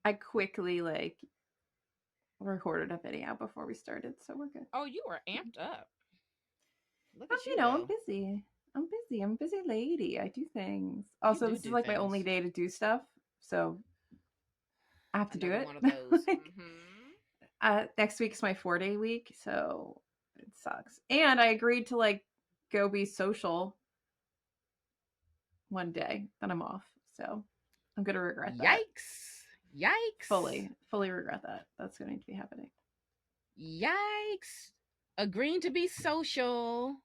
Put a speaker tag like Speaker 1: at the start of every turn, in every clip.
Speaker 1: I quickly like recorded a video before we started, so we're good.
Speaker 2: Oh, you are amped up. Look
Speaker 1: I'm,
Speaker 2: at you
Speaker 1: I'm
Speaker 2: go.
Speaker 1: busy. I'm busy. I'm a busy lady. I do things.
Speaker 2: You
Speaker 1: Also,
Speaker 2: do
Speaker 1: this is
Speaker 2: do
Speaker 1: like my only
Speaker 2: things.
Speaker 1: day to do stuff, so I have to do
Speaker 2: Another
Speaker 1: it.
Speaker 2: one of those.
Speaker 1: Like,
Speaker 2: Mm-hmm.
Speaker 1: next week's my 4-day week, so it sucks. And I agreed to like go be social one day, then I'm off. So I'm gonna regret that.
Speaker 2: Yikes. Yikes.
Speaker 1: Fully regret that. That's going to be happening.
Speaker 2: Yikes. Agreeing to be social.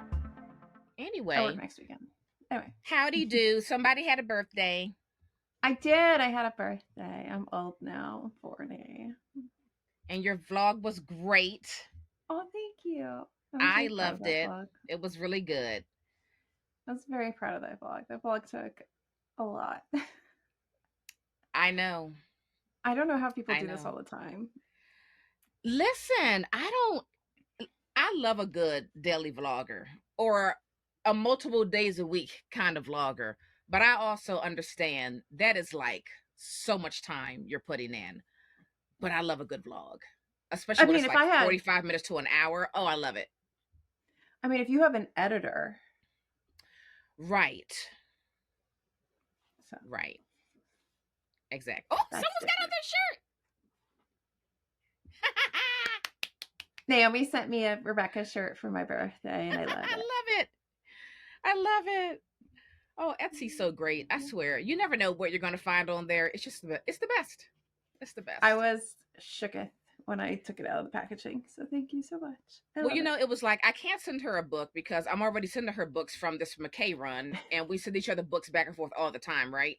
Speaker 1: I work
Speaker 2: Anyway,
Speaker 1: next weekend. Anyway,
Speaker 2: howdy do. Somebody had a birthday.
Speaker 1: I did. I had a birthday. I'm old now. I'm 40.
Speaker 2: And your vlog was great.
Speaker 1: Oh, thank you. I'm
Speaker 2: I
Speaker 1: so proud of
Speaker 2: loved
Speaker 1: that
Speaker 2: it.
Speaker 1: vlog.
Speaker 2: It was really good.
Speaker 1: I was very proud of that vlog. That vlog took a lot.
Speaker 2: I know.
Speaker 1: I don't know how people
Speaker 2: I
Speaker 1: do this
Speaker 2: know.
Speaker 1: all the time.
Speaker 2: Listen, I love a good daily vlogger or a multiple days a week kind of vlogger, but I also understand that is like so much time you're putting in. But I love a good vlog,
Speaker 1: I
Speaker 2: especially when
Speaker 1: mean,
Speaker 2: it's
Speaker 1: if
Speaker 2: like
Speaker 1: I had,
Speaker 2: 45 minutes to an hour. Oh, I love it.
Speaker 1: I mean, if you have an editor,
Speaker 2: Right.
Speaker 1: so
Speaker 2: Right. Exactly. Oh,
Speaker 1: that's
Speaker 2: someone's got on
Speaker 1: different.
Speaker 2: their shirt.
Speaker 1: Naomi sent me a Rebecca shirt for my birthday, and I love
Speaker 2: I
Speaker 1: it.
Speaker 2: love it. I love it. Oh, Etsy's so great. I swear. You never know what you're going to find on there. It's just it's the best. It's the
Speaker 1: I
Speaker 2: best.
Speaker 1: was shooketh when I took it out of the packaging, so thank you so much. I
Speaker 2: Well,
Speaker 1: love it.
Speaker 2: it was like I can't send her a book because I'm already sending her books from this McKay run, and we send each other books back and forth all the time, right?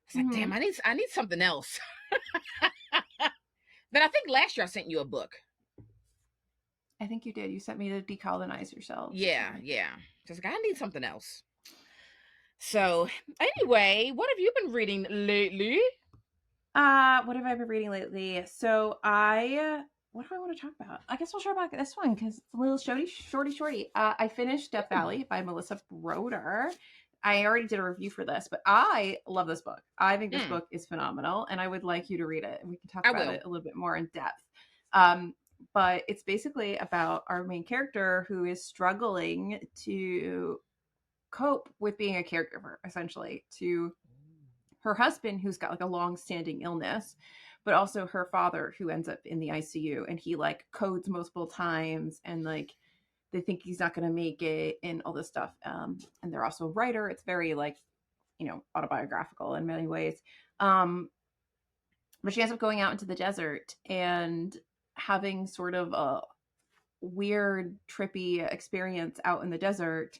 Speaker 2: It's like,
Speaker 1: Hmm.
Speaker 2: damn, I need something else. Then I think last year I sent you a book.
Speaker 1: I think you did. You sent me to decolonize yourselves or
Speaker 2: Yeah,
Speaker 1: something like that.
Speaker 2: yeah. Just like I need something else. So anyway, what have you been reading lately?
Speaker 1: What have I been reading lately? So I what do I want to talk about? I guess we'll talk about this one because it's a little shorty. I finished Death
Speaker 2: Hmm.
Speaker 1: Valley by Melissa Broder. I already did a review for this, but I love this book. I think this
Speaker 2: Mm,
Speaker 1: book is phenomenal, and I would like you to read it, and we can talk
Speaker 2: I
Speaker 1: about
Speaker 2: will.
Speaker 1: it a little bit more in depth. Um, but it's basically about our main character who is struggling to cope with being a caregiver, essentially, to her husband who's got like a long-standing illness, but also her father who ends up in the ICU, and he like codes multiple times, and like they think he's not going to make it and all this stuff. And they're also a writer. It's very like, autobiographical in many ways. Um, but she ends up going out into the desert and having sort of a weird, trippy experience out in the desert.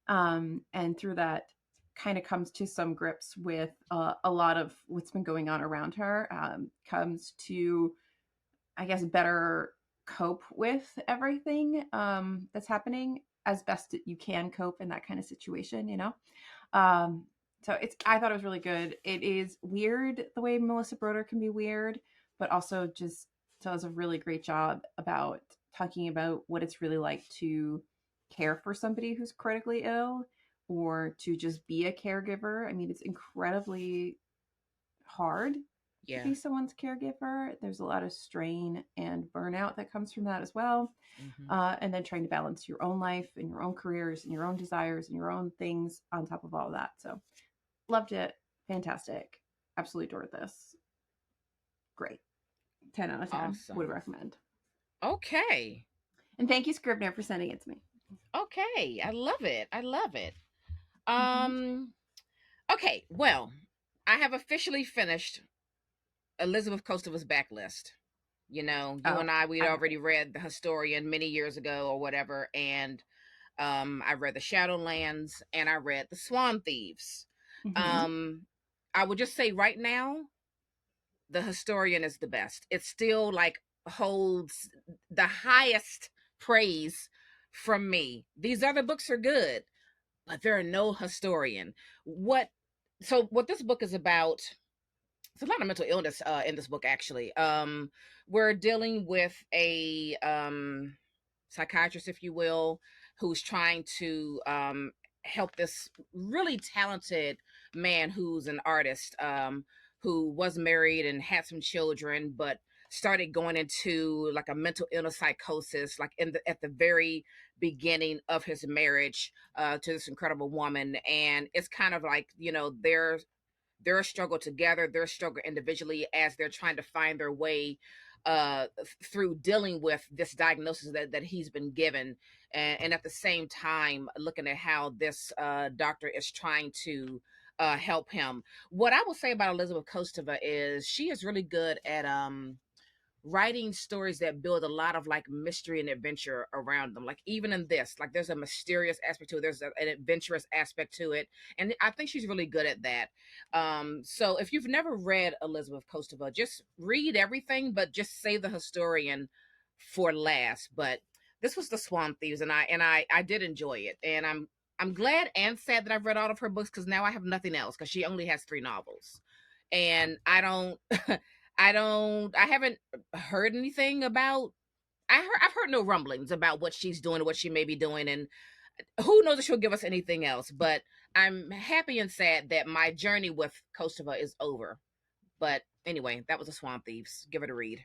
Speaker 1: And through that, kind of comes to some grips with a lot of what's been going on around her. Comes to, I guess, better cope with everything that's happening as best you can cope in that kind of situation. Um, so I thought it was really good. It is weird the way Melissa Broder can be weird, but also just does a really great job about talking about what it's really like to care for somebody who's critically ill or to just be a caregiver. I mean, it's incredibly hard to
Speaker 2: Yeah.
Speaker 1: be someone's caregiver. There's a lot of strain and burnout that comes from that as well.
Speaker 2: Hmm.
Speaker 1: And then trying to balance your own life and your own careers and your own desires and your own things on top of all of that. So loved it. Fantastic. Absolutely adored this. Great. 10 out of 10. Would
Speaker 2: Awesome.
Speaker 1: recommend.
Speaker 2: Okay.
Speaker 1: And thank you, Scribner, for sending it to me.
Speaker 2: Okay. I love it. I love it.
Speaker 1: Mm-hmm.
Speaker 2: Um. Okay. Well, I have officially finished Elizabeth Kostova's backlist. You
Speaker 1: Oh,
Speaker 2: and we'd
Speaker 1: I have
Speaker 2: already read The Historian many years ago or whatever, and I read The Shadowlands and I read The Swan Thieves.
Speaker 1: it. Mm-hmm.
Speaker 2: Um, I would just say right now, The Historian is the best. It still like holds the highest praise from me. These other books are good, but they're no historian. What this book is about it's a lot of mental illness in this book, actually. We're dealing with a psychiatrist, if you will, who's trying to help this really talented man who's an artist, who was married and had some children, but started going into like a mental illness psychosis, like at the very beginning of his marriage to this incredible woman. And it's kind of like, their struggle together, their struggle individually, as they're trying to find their way through dealing with this diagnosis that he's been given, and at the same time looking at how this doctor is trying to help him. What I will say about Elizabeth Kostova is she is really good at writing stories that build a lot of like mystery and adventure around them. Like even in this, like there's a mysterious aspect to it, there's an adventurous aspect to it, and I think she's really good at that. So if you've never read Elizabeth Kostova, just read everything, but just save the historian for last. But this was The Swan Thieves, and I did enjoy it, and I'm glad and sad that I've read all of her books, because now I have nothing else, because she only has 3 novels, and I don't I haven't heard anything about. I've heard no rumblings about what she's doing or what she may be doing, and who knows if she'll give us anything else. But I'm happy and sad that my journey with Kostova is over. But anyway, that was The Swan Thieves. Give it a read.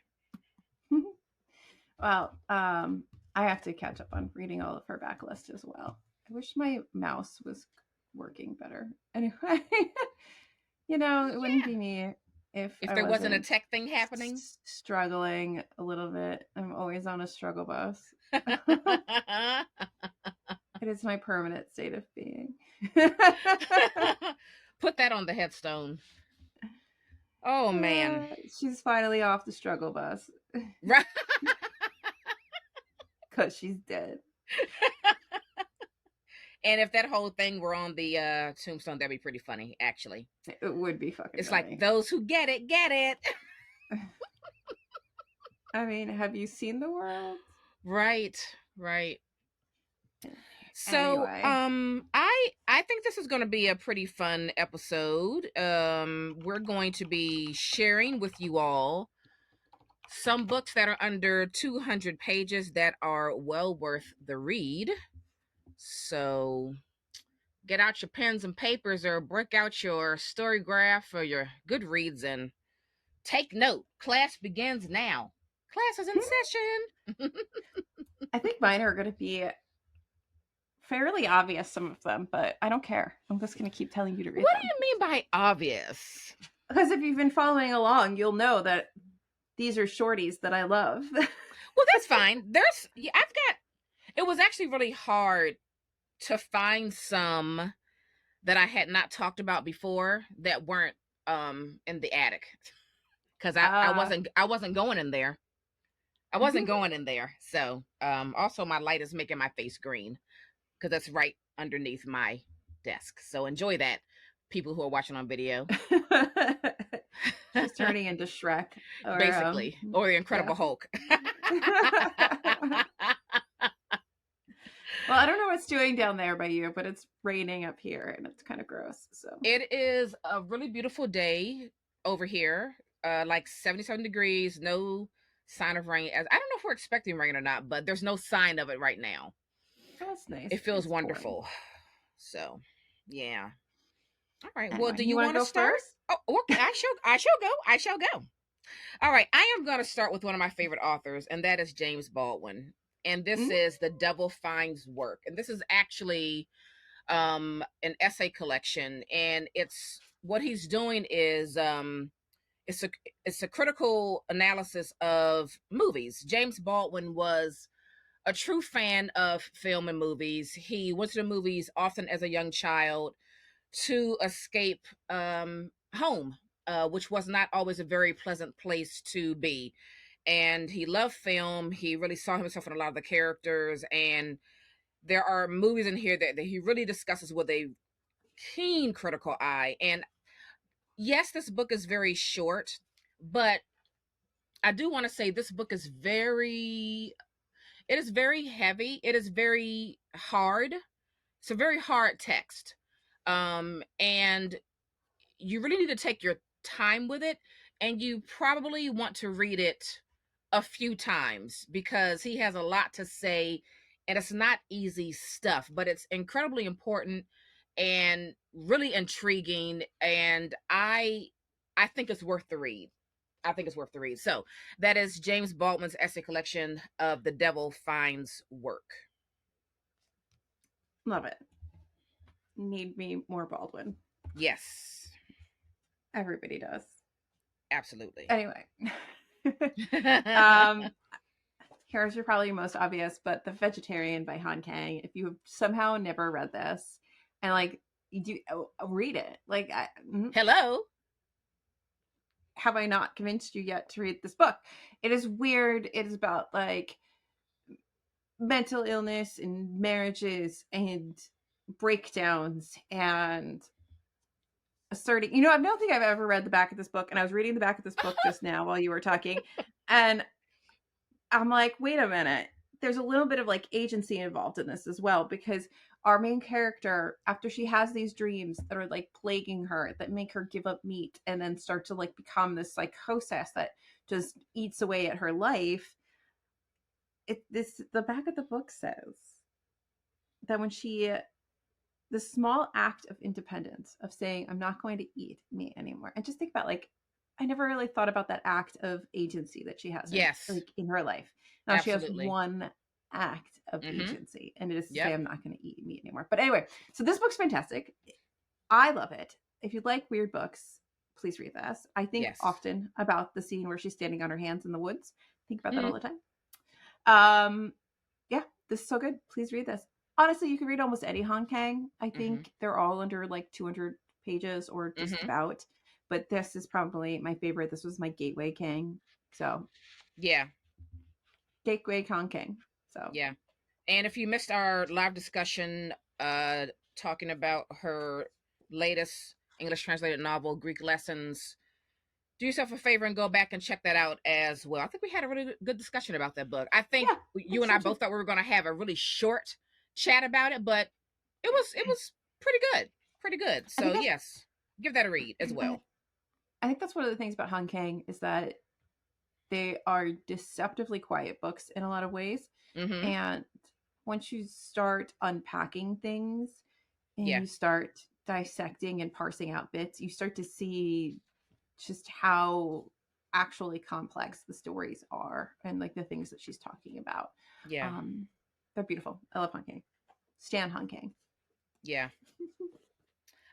Speaker 1: Well, I have to catch up on reading all of her backlist as well. I wish my mouse was working better. Anyway, it wouldn't be me if
Speaker 2: there wasn't a tech thing happening.
Speaker 1: Struggling a little bit. I'm always on a struggle bus. It is my permanent state of being.
Speaker 2: Put that on the headstone. Oh man,
Speaker 1: she's finally off the struggle bus.
Speaker 2: Right.
Speaker 1: Because she's dead.
Speaker 2: And if that whole thing were on the tombstone, that'd be pretty funny, actually.
Speaker 1: It would be fucking
Speaker 2: It's
Speaker 1: funny.
Speaker 2: like, those who get it, get it.
Speaker 1: I mean, have you seen the world?
Speaker 2: Right. So, anyway. I think this is going to be a pretty fun episode. We're going to be sharing with you all some books that are under 200 pages that are well worth the read. So get out your pens and papers, or break out your Storygraph or your Goodreads and take note. Class begins now. Class is in session.
Speaker 1: I think mine are going to be fairly obvious, some of them, but I don't care. I'm just going to keep telling you to read
Speaker 2: What
Speaker 1: them.
Speaker 2: do you mean by obvious?
Speaker 1: Because if you've been following along, you'll know that these are shorties that I love.
Speaker 2: Well, that's fine. It was actually really hard to find some that I had not talked about before that weren't in the attic, because I wasn't going in there. I wasn't going in there. So also my light is making my face green, because that's right underneath my desk. So enjoy that, people who are watching on video.
Speaker 1: She's turning into Shrek,
Speaker 2: basically, or the Incredible Hulk.
Speaker 1: Well, I don't know what it's doing down there by you, but it's raining up here, and it's kind of gross. So
Speaker 2: it is a really beautiful day over here, like 77 degrees, no sign of rain. As I don't know if we're expecting rain or not, but there's no sign of it right now.
Speaker 1: Oh, that's nice.
Speaker 2: It feels wonderful. Boring. So, yeah. All right.
Speaker 1: Anyway,
Speaker 2: well, do you want to start?
Speaker 1: First?
Speaker 2: Oh, okay. I shall go. All right. I am going to start with one of my favorite authors, and that is James Baldwin. And this is The Devil Finds Work. And this is actually an essay collection. And it's what he's doing is it's a critical analysis of movies. James Baldwin was a true fan of film and movies. He went to the movies often as a young child to escape home, which was not always a very pleasant place to be. And he loved film. He really saw himself in a lot of the characters. And there are movies in here that he really discusses with a keen critical eye. And yes, this book is very short, but I do want to say this book is very heavy. It is very hard. It's a very hard text. And you really need to take your time with it, and you probably want to read it a few times because he has a lot to say, and it's not easy stuff, but it's incredibly important and really intriguing, and I think it's worth the read. I think it's worth the read. So that is James Baldwin's essay collection of The Devil Finds Work.
Speaker 1: Love it. Need me more Baldwin.
Speaker 2: Yes,
Speaker 1: Everybody does.
Speaker 2: absolutely.
Speaker 1: Anyway. um, Here's your probably most obvious, but The Vegetarian by Han Kang. If you have somehow never read this, and like you do, read it. Like,
Speaker 2: Hello.
Speaker 1: have I not convinced you yet to read this book? It is weird. It is about like mental illness and marriages and breakdowns and asserting. I don't think I've ever read the back of this book, and I was reading the back of this book just now while you were talking, and I'm like, wait a minute. There's a little bit of like agency involved in this as well, because our main character, after she has these dreams that are like plaguing her, that make her give up meat and then start to like become this psychosis that just eats away at her life. The back of the book says that when the small act of independence of saying, I'm not going to eat meat anymore. And just think about like, I never really thought about that act of agency that she has
Speaker 2: Yes,
Speaker 1: in her life. Now
Speaker 2: absolutely.
Speaker 1: she has one act of agency, and it is to
Speaker 2: Yep.
Speaker 1: say, I'm not going to eat meat anymore. But anyway, so this book's fantastic. I love it. If you like weird books, please read this. I think often about the scene where she's standing on her hands in the woods. Think about that all the time. Yeah, this is so good. Please read this. Honestly, you can read almost any Han Kang. I think they're all under like 200 pages or just about. But this is probably my favorite. This was my gateway Kang. So
Speaker 2: yeah,
Speaker 1: gateway Han Kang. So
Speaker 2: yeah. And if you missed our live discussion talking about her latest English translated novel, Greek Lessons, do yourself a favor and go back and check that out as well. I think we had a really good discussion about that book. I think you and I both thought we were going to have a really short chat about it, but it was pretty good. Pretty good. So yes, give that a read as well.
Speaker 1: I think that's one of the things about Han Kang is that they are deceptively quiet books in a lot of ways. And once you start unpacking things and you start dissecting and parsing out bits, you start to see just how actually complex the stories are and like the things that she's talking about.
Speaker 2: Yeah.
Speaker 1: They're beautiful. I love Han Kang. Stan Han Kang.
Speaker 2: Yeah.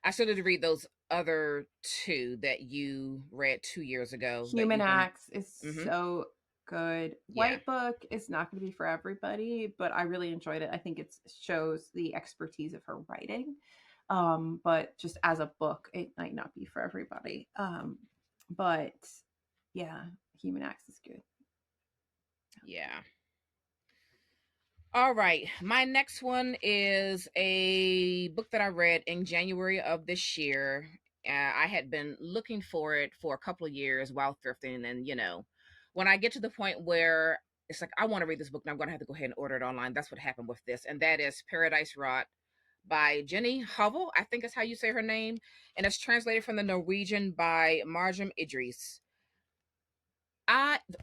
Speaker 2: I started to read those other two that you read 2 years ago.
Speaker 1: Human Acts is so good. White Book is not going to be for everybody, but I really enjoyed it. I think it shows the expertise of her writing. But just as a book, it might not be for everybody. But yeah, Human Acts is good.
Speaker 2: Yeah. All right. My next one is a book that I read in January of this year. I had been looking for it for a couple of years while thrifting. And, when I get to the point where it's like, I want to read this book and I'm going to have to go ahead and order it online. That's what happened with this. And that is Paradise Rot by Jenny Hovel, I think is how you say her name. And it's translated from the Norwegian by Marjam Idris.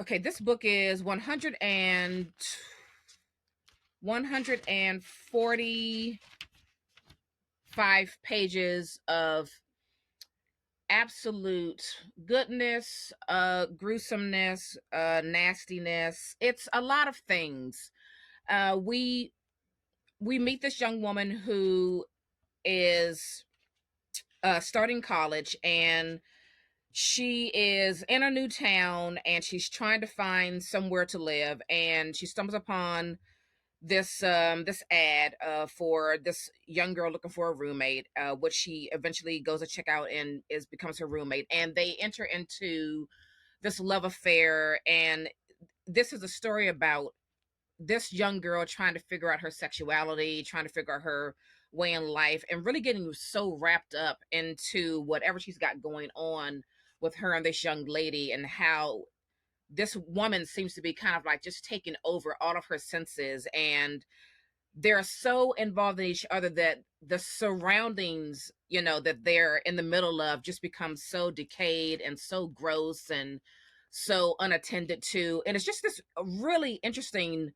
Speaker 2: This book is 145 pages of absolute goodness, gruesomeness, nastiness. It's a lot of things. We meet this young woman who is starting college, and she is in a new town and she's trying to find somewhere to live, and she stumbles upon this ad for this young girl looking for a roommate, which she eventually goes to check out and becomes her roommate, and they enter into this love affair. And this is a story about this young girl trying to figure out her sexuality, trying to figure out her way in life, and really getting so wrapped up into whatever she's got going on with her and this young lady, and how this woman seems to be kind of like just taking over all of her senses. And they're so involved in each other that the surroundings, that they're in the middle of just become so decayed and so gross and so unattended to. And it's just this really interesting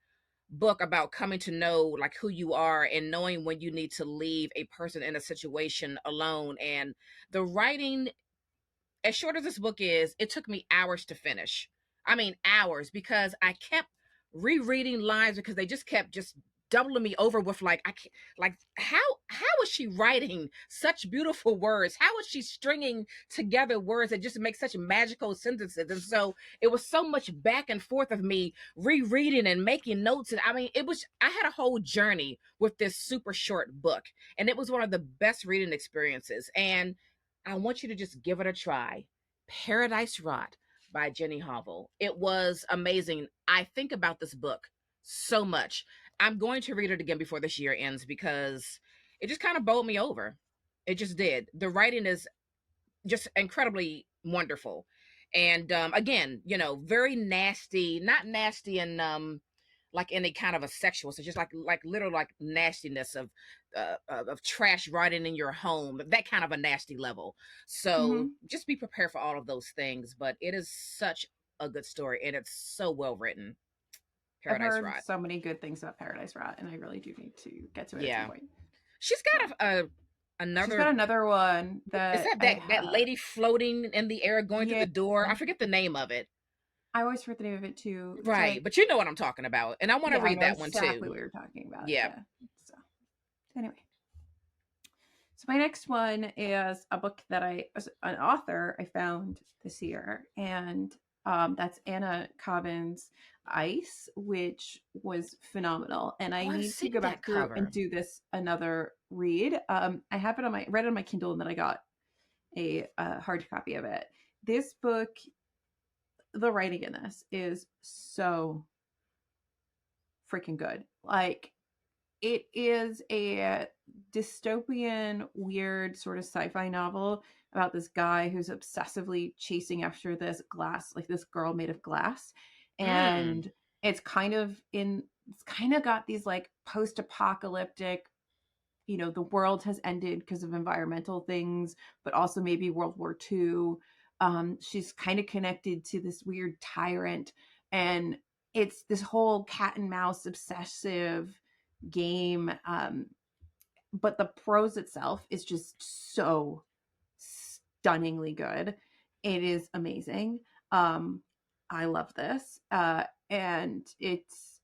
Speaker 2: book about coming to know like who you are and knowing when you need to leave a person in a situation alone. And the writing, as short as this book is, it took me hours to finish. I mean, hours, because I kept rereading lines because they just kept just doubling me over with like I can't, like how is she writing such beautiful words? How is she stringing together words that just make such magical sentences? And so it was so much back and forth of me rereading and making notes. And I mean, I had a whole journey with this super short book, and it was one of the best reading experiences. And I want you to just give it a try. Paradise Rot by Jenny Hovel. It was amazing. I think about this book so much. I'm going to read it again before this year ends because it just kind of bowled me over. It just did. The writing is just incredibly wonderful. And again, very nasty, not nasty and like any kind of a sexual, so just like literal like nastiness of trash rotting in your home, that kind of a nasty level. So
Speaker 1: Mm-hmm.
Speaker 2: just be prepared for all of those things. But it is such a good story, and it's so well written.
Speaker 1: I've
Speaker 2: Paradise
Speaker 1: heard
Speaker 2: Rot.
Speaker 1: so many good things about Paradise Rot, and I really do need to get to it at some
Speaker 2: Yeah,
Speaker 1: point.
Speaker 2: she's
Speaker 1: So
Speaker 2: got a
Speaker 1: she's got
Speaker 2: another.
Speaker 1: another one
Speaker 2: Is
Speaker 1: that
Speaker 2: that
Speaker 1: I
Speaker 2: that
Speaker 1: have.
Speaker 2: lady floating in the air going through
Speaker 1: Yeah,
Speaker 2: the door? I forget the name of it.
Speaker 1: I always forget the name of it too. It's
Speaker 2: Right,
Speaker 1: like,
Speaker 2: but you know what I'm talking about, and I want to
Speaker 1: yeah, I
Speaker 2: read
Speaker 1: know
Speaker 2: that one
Speaker 1: exactly
Speaker 2: too.
Speaker 1: what you're talking about.
Speaker 2: Yeah.
Speaker 1: Yeah. So anyway, so my next one is a book that as an author I found this year, and that's Anna Cobben's Ice, which was phenomenal. And I
Speaker 2: Oh, I've
Speaker 1: need to
Speaker 2: seen
Speaker 1: go
Speaker 2: that
Speaker 1: back through and
Speaker 2: cover.
Speaker 1: do this another read. I have it on read it on my Kindle, and then I got a hard copy of it. This book, the writing in this is so freaking good. Like, it is a dystopian, weird sort of sci-fi novel about this guy who's obsessively chasing after this glass, like this girl made of glass.
Speaker 2: Mm.
Speaker 1: And it's kind of got these like post-apocalyptic, the world has ended because of environmental things, but also maybe World War II. She's kind of connected to this weird tyrant, and it's this whole cat and mouse obsessive game. But the prose itself is just so stunningly good. It is amazing. Um, I love this. And it's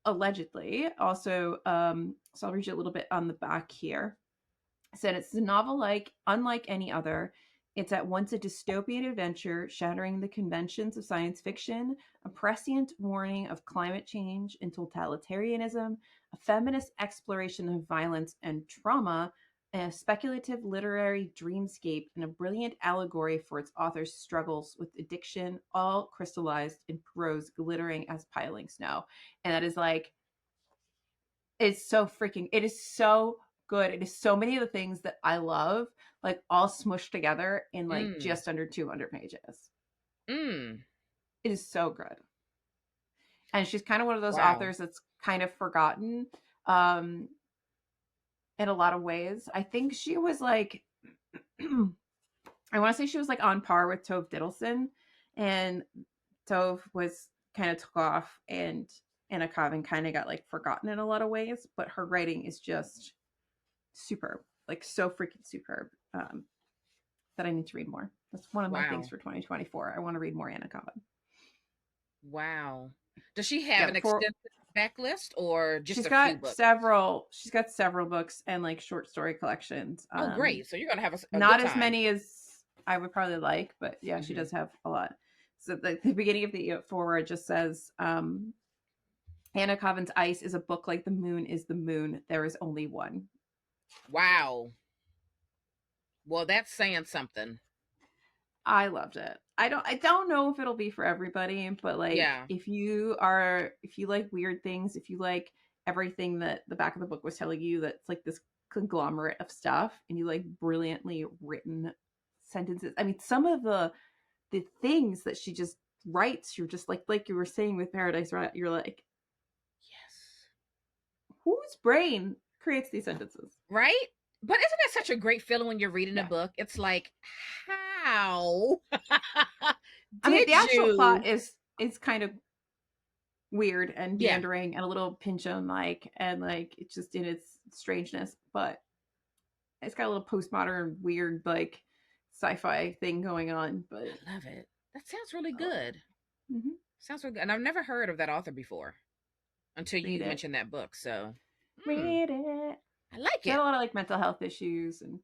Speaker 1: allegedly also, so I'll read you a little bit on the back here. It said it's a novel unlike any other. It's at once a dystopian adventure shattering the conventions of science fiction, a prescient warning of climate change and totalitarianism, a feminist exploration of violence and trauma, a speculative literary dreamscape, and a brilliant allegory for its author's struggles with addiction, all crystallized in prose glittering as piling snow. And that is like, it is so good. It is so many of the things that I love, like all smushed together in like
Speaker 2: Mm.
Speaker 1: just under 200 pages.
Speaker 2: Mm.
Speaker 1: It is so good. And she's kind of one of those
Speaker 2: Wow.
Speaker 1: authors that's kind of forgotten um in a lot of ways. I think she was like I want to say she was like on par with Tove Diddleson, and Tove was kind of took off, and Anna Kavan kind of got like forgotten in a lot of ways, but her writing is just superb, like so freaking superb, that I need to read more. That's one of my things
Speaker 2: Wow.
Speaker 1: for 2024. I want to read more Anna Kavan.
Speaker 2: Wow. Does she have
Speaker 1: Yeah,
Speaker 2: an
Speaker 1: for
Speaker 2: extensive backlist or just
Speaker 1: she's
Speaker 2: a few
Speaker 1: got
Speaker 2: books?
Speaker 1: several. She's got several books and like short story collections.
Speaker 2: Oh, great. So you're going to have a good
Speaker 1: Not as
Speaker 2: time.
Speaker 1: many as I would probably like, but yeah, she
Speaker 2: Hmm.
Speaker 1: does have a lot. So the beginning of the forward just says, Anna Kavan's Ice is a book like the moon is the moon. There is only one.
Speaker 2: Wow. Well, that's saying something.
Speaker 1: I loved it. I don't know if it'll be for everybody, but like
Speaker 2: Yeah.
Speaker 1: if you like weird things, if you like everything that the back of the book was telling you, that's like this conglomerate of stuff, and you like brilliantly written sentences. I mean, some of the things that she just writes, you're just like you were saying with Paradise, right? You're like,
Speaker 2: Yes.
Speaker 1: whose brain creates these sentences?
Speaker 2: Right? But isn't that such a great feeling when you're reading a
Speaker 1: Yeah.
Speaker 2: book? It's like, how
Speaker 1: I mean, the
Speaker 2: did
Speaker 1: actual plot
Speaker 2: you?
Speaker 1: is kind of weird and
Speaker 2: Yeah,
Speaker 1: meandering and a little Pynchon like, and like it's just in its strangeness, but it's got a little postmodern weird like sci-fi thing going on. But
Speaker 2: I love it. That sounds really
Speaker 1: I love
Speaker 2: good.
Speaker 1: it. Mm-hmm.
Speaker 2: Sounds really good. And I've never heard of that author before until
Speaker 1: Read
Speaker 2: you
Speaker 1: it.
Speaker 2: mentioned that book. So,
Speaker 1: Read it.
Speaker 2: I like
Speaker 1: She had
Speaker 2: it.
Speaker 1: a lot of like mental health issues and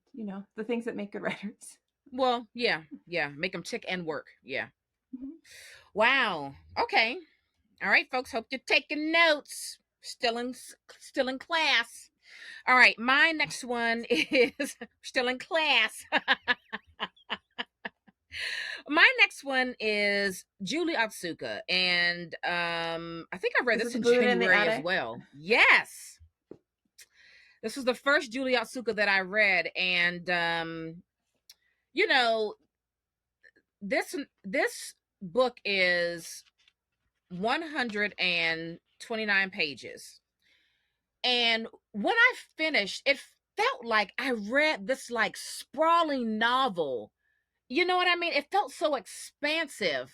Speaker 1: the things that make good writers.
Speaker 2: Well, yeah, yeah. Make them tick and work. Yeah.
Speaker 1: Mm-hmm.
Speaker 2: Wow. Okay. All right, folks. Hope you're taking notes. Still in class. All right. My next one is still in class. My next one is Julie Otsuka, and I think I read
Speaker 1: Is
Speaker 2: this
Speaker 1: it the
Speaker 2: in
Speaker 1: Buddha in the
Speaker 2: January as
Speaker 1: attic?
Speaker 2: well. Yes, this was the first Julie Otsuka that I read, and you know this book is 129 pages, and when I finished, it felt like I read this like sprawling novel. You know what I mean? It felt so expansive,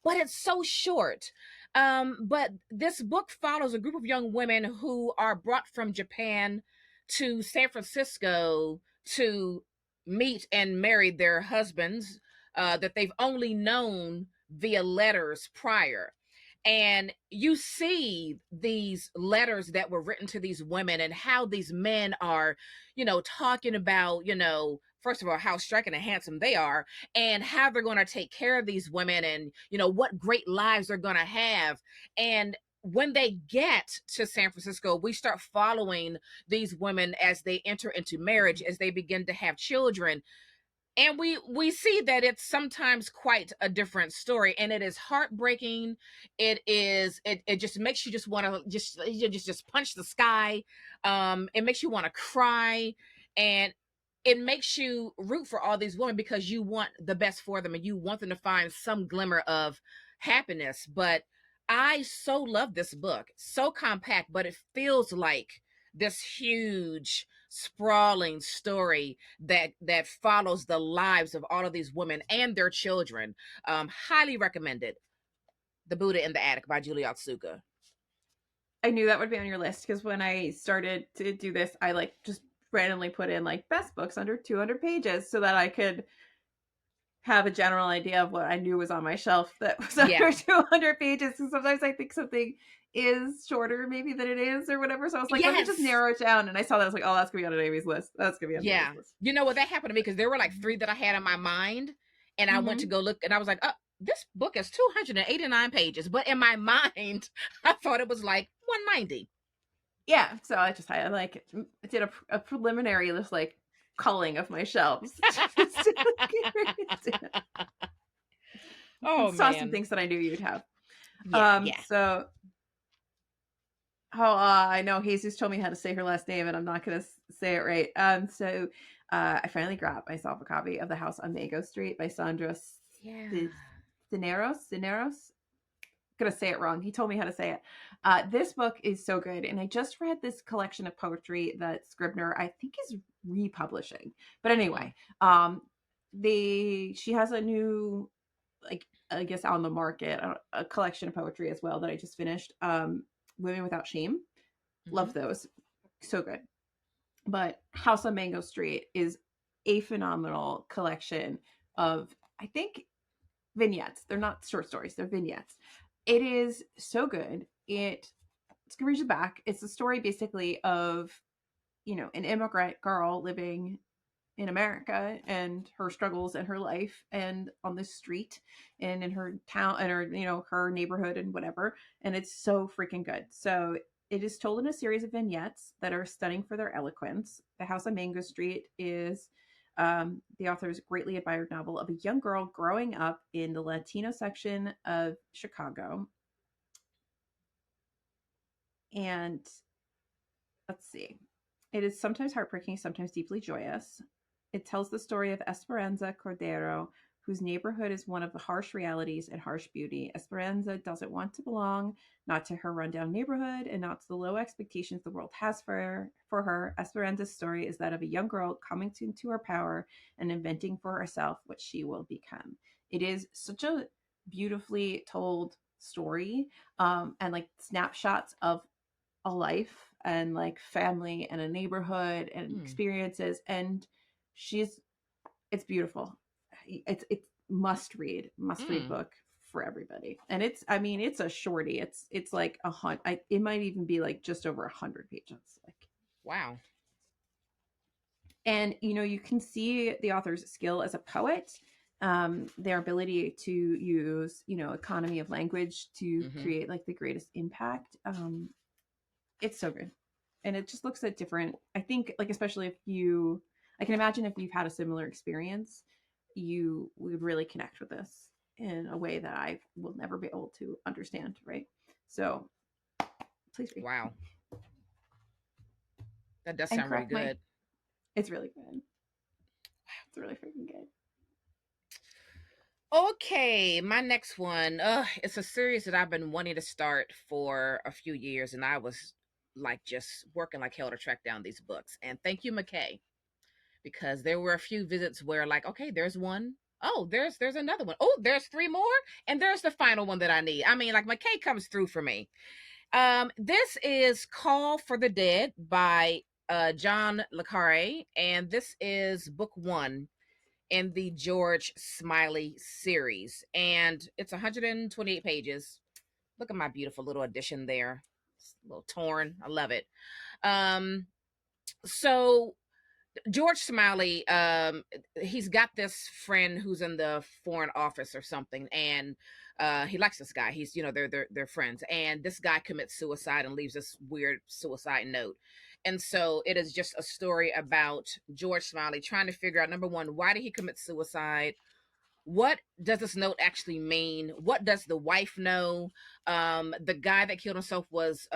Speaker 2: but it's so short. But this book follows a group of young women who are brought from Japan to San Francisco to meet and marry their husbands that they've only known via letters prior. And you see these letters that were written to these women and how these men are, talking about, first of all, how striking and handsome they are, and how they're going to take care of these women, and what great lives they're going to have. And when they get to San Francisco, we start following these women as they enter into marriage, as they begin to have children, and we see that it's sometimes quite a different story, and it is heartbreaking. It just makes you just want to just punch the sky. It makes you want to cry, and it makes you root for all these women because you want the best for them and you want them to find some glimmer of happiness. But I so love this book. So compact, but it feels like this huge sprawling story that follows the lives of all of these women and their children. Highly recommended. The Buddha in the Attic by Julie Otsuka.
Speaker 1: I knew that would be on your list because when I started to do this, I like just randomly put in like best books under 200 pages so that I could have a general idea of what I knew was on my shelf that was
Speaker 2: Yeah.
Speaker 1: under 200 pages. Because sometimes I think something is shorter maybe than it is or whatever. So I was like, let me just
Speaker 2: Yes.
Speaker 1: narrow it down. And I saw that. I was like, oh, that's going to be on Amy's list. That's going to be on
Speaker 2: Yeah.
Speaker 1: Amy's list.
Speaker 2: You know what, that happened to me because there were like three that I had in my mind, and I went to
Speaker 1: Mm-hmm.
Speaker 2: go look, and I was like, oh, this book is 289 pages. But in my mind, I thought it was like 190.
Speaker 1: Yeah. So I like did a preliminary just like culling of my shelves. And
Speaker 2: Oh
Speaker 1: saw some
Speaker 2: man.
Speaker 1: things that I knew you'd have.
Speaker 2: Yeah, yeah.
Speaker 1: So how I know Jesus told me how to say her last name, and I'm not gonna say it right. So I finally grabbed myself a copy of The House on Mango Street by Sandra
Speaker 2: Yeah.
Speaker 1: Cineros. Cineros. Gonna say it wrong. He told me how to say it. This book is so good, and I just read this collection of poetry that Scribner I think is republishing. But
Speaker 2: Mm.
Speaker 1: anyway, she has a new like I guess on the market a collection of poetry as well that I just finished. Women Without Shame.
Speaker 2: Mm-hmm.
Speaker 1: Love those. So good. But House on Mango Street is a phenomenal collection of, I think, vignettes. They're not short stories, they're vignettes. It is so good. It's gonna reach the back. It's a story basically of, an immigrant girl living in America and her struggles and her life and on the street and in her town and her, her neighborhood and whatever. And it's so freaking good. So it is told in a series of vignettes that are stunning for their eloquence. The House on Mango Street is the author's greatly admired novel of a young girl growing up in the Latino section of Chicago. And let's see. It is sometimes heartbreaking, sometimes deeply joyous. It tells the story of Esperanza Cordero, whose neighborhood is one of the harsh realities and harsh beauty. Esperanza doesn't want to belong, not to her rundown neighborhood and not to the low expectations the world has for her. Esperanza's story is that of a young girl coming into her power and inventing for herself what she will become. It is such a beautifully told story, and like snapshots of a life and like family and a neighborhood and
Speaker 2: Mm.
Speaker 1: experiences, and she's it's beautiful. It's must read
Speaker 2: Mm.
Speaker 1: book for everybody. And it's, I mean, it's a shorty. It's like a hundred. It might even be like just over 100 pages. Like,
Speaker 2: Wow.
Speaker 1: and you know, you can see the author's skill as a poet, their ability to use, you know, economy of language to
Speaker 2: Mm-hmm.
Speaker 1: create like the greatest impact. It's so good, and it just looks at different. I think, like, especially if you, I can imagine if you've had a similar experience, you would really connect with this in a way that I will never be able to understand. Right? So please read
Speaker 2: Wow. That does
Speaker 1: and
Speaker 2: sound really
Speaker 1: correct my.
Speaker 2: good.
Speaker 1: It's really good. It's really freaking good.
Speaker 2: Okay, my next one. It's a series that I've been wanting to start for a few years, and I was like just working like hell to track down these books. And thank you, McKay, because there were a few visits where like, okay, there's one. Oh, there's another one. Oh, there's three more, and there's the final one that I need. I mean, like McKay comes through for me. This is Call for the Dead by John Le Carre, and this is book one in the George Smiley series, and it's 128 pages. Look at my beautiful little edition there. It's a little torn. I love it. Um, so George Smiley, he's got this friend who's in the foreign office or something, and he likes this guy. He's, you know, they're friends, and this guy commits suicide and leaves this weird suicide note. And so it is just a story about George Smiley trying to figure out, number one, why did he commit suicide? What does this note actually mean? What does the wife know? The guy that killed himself was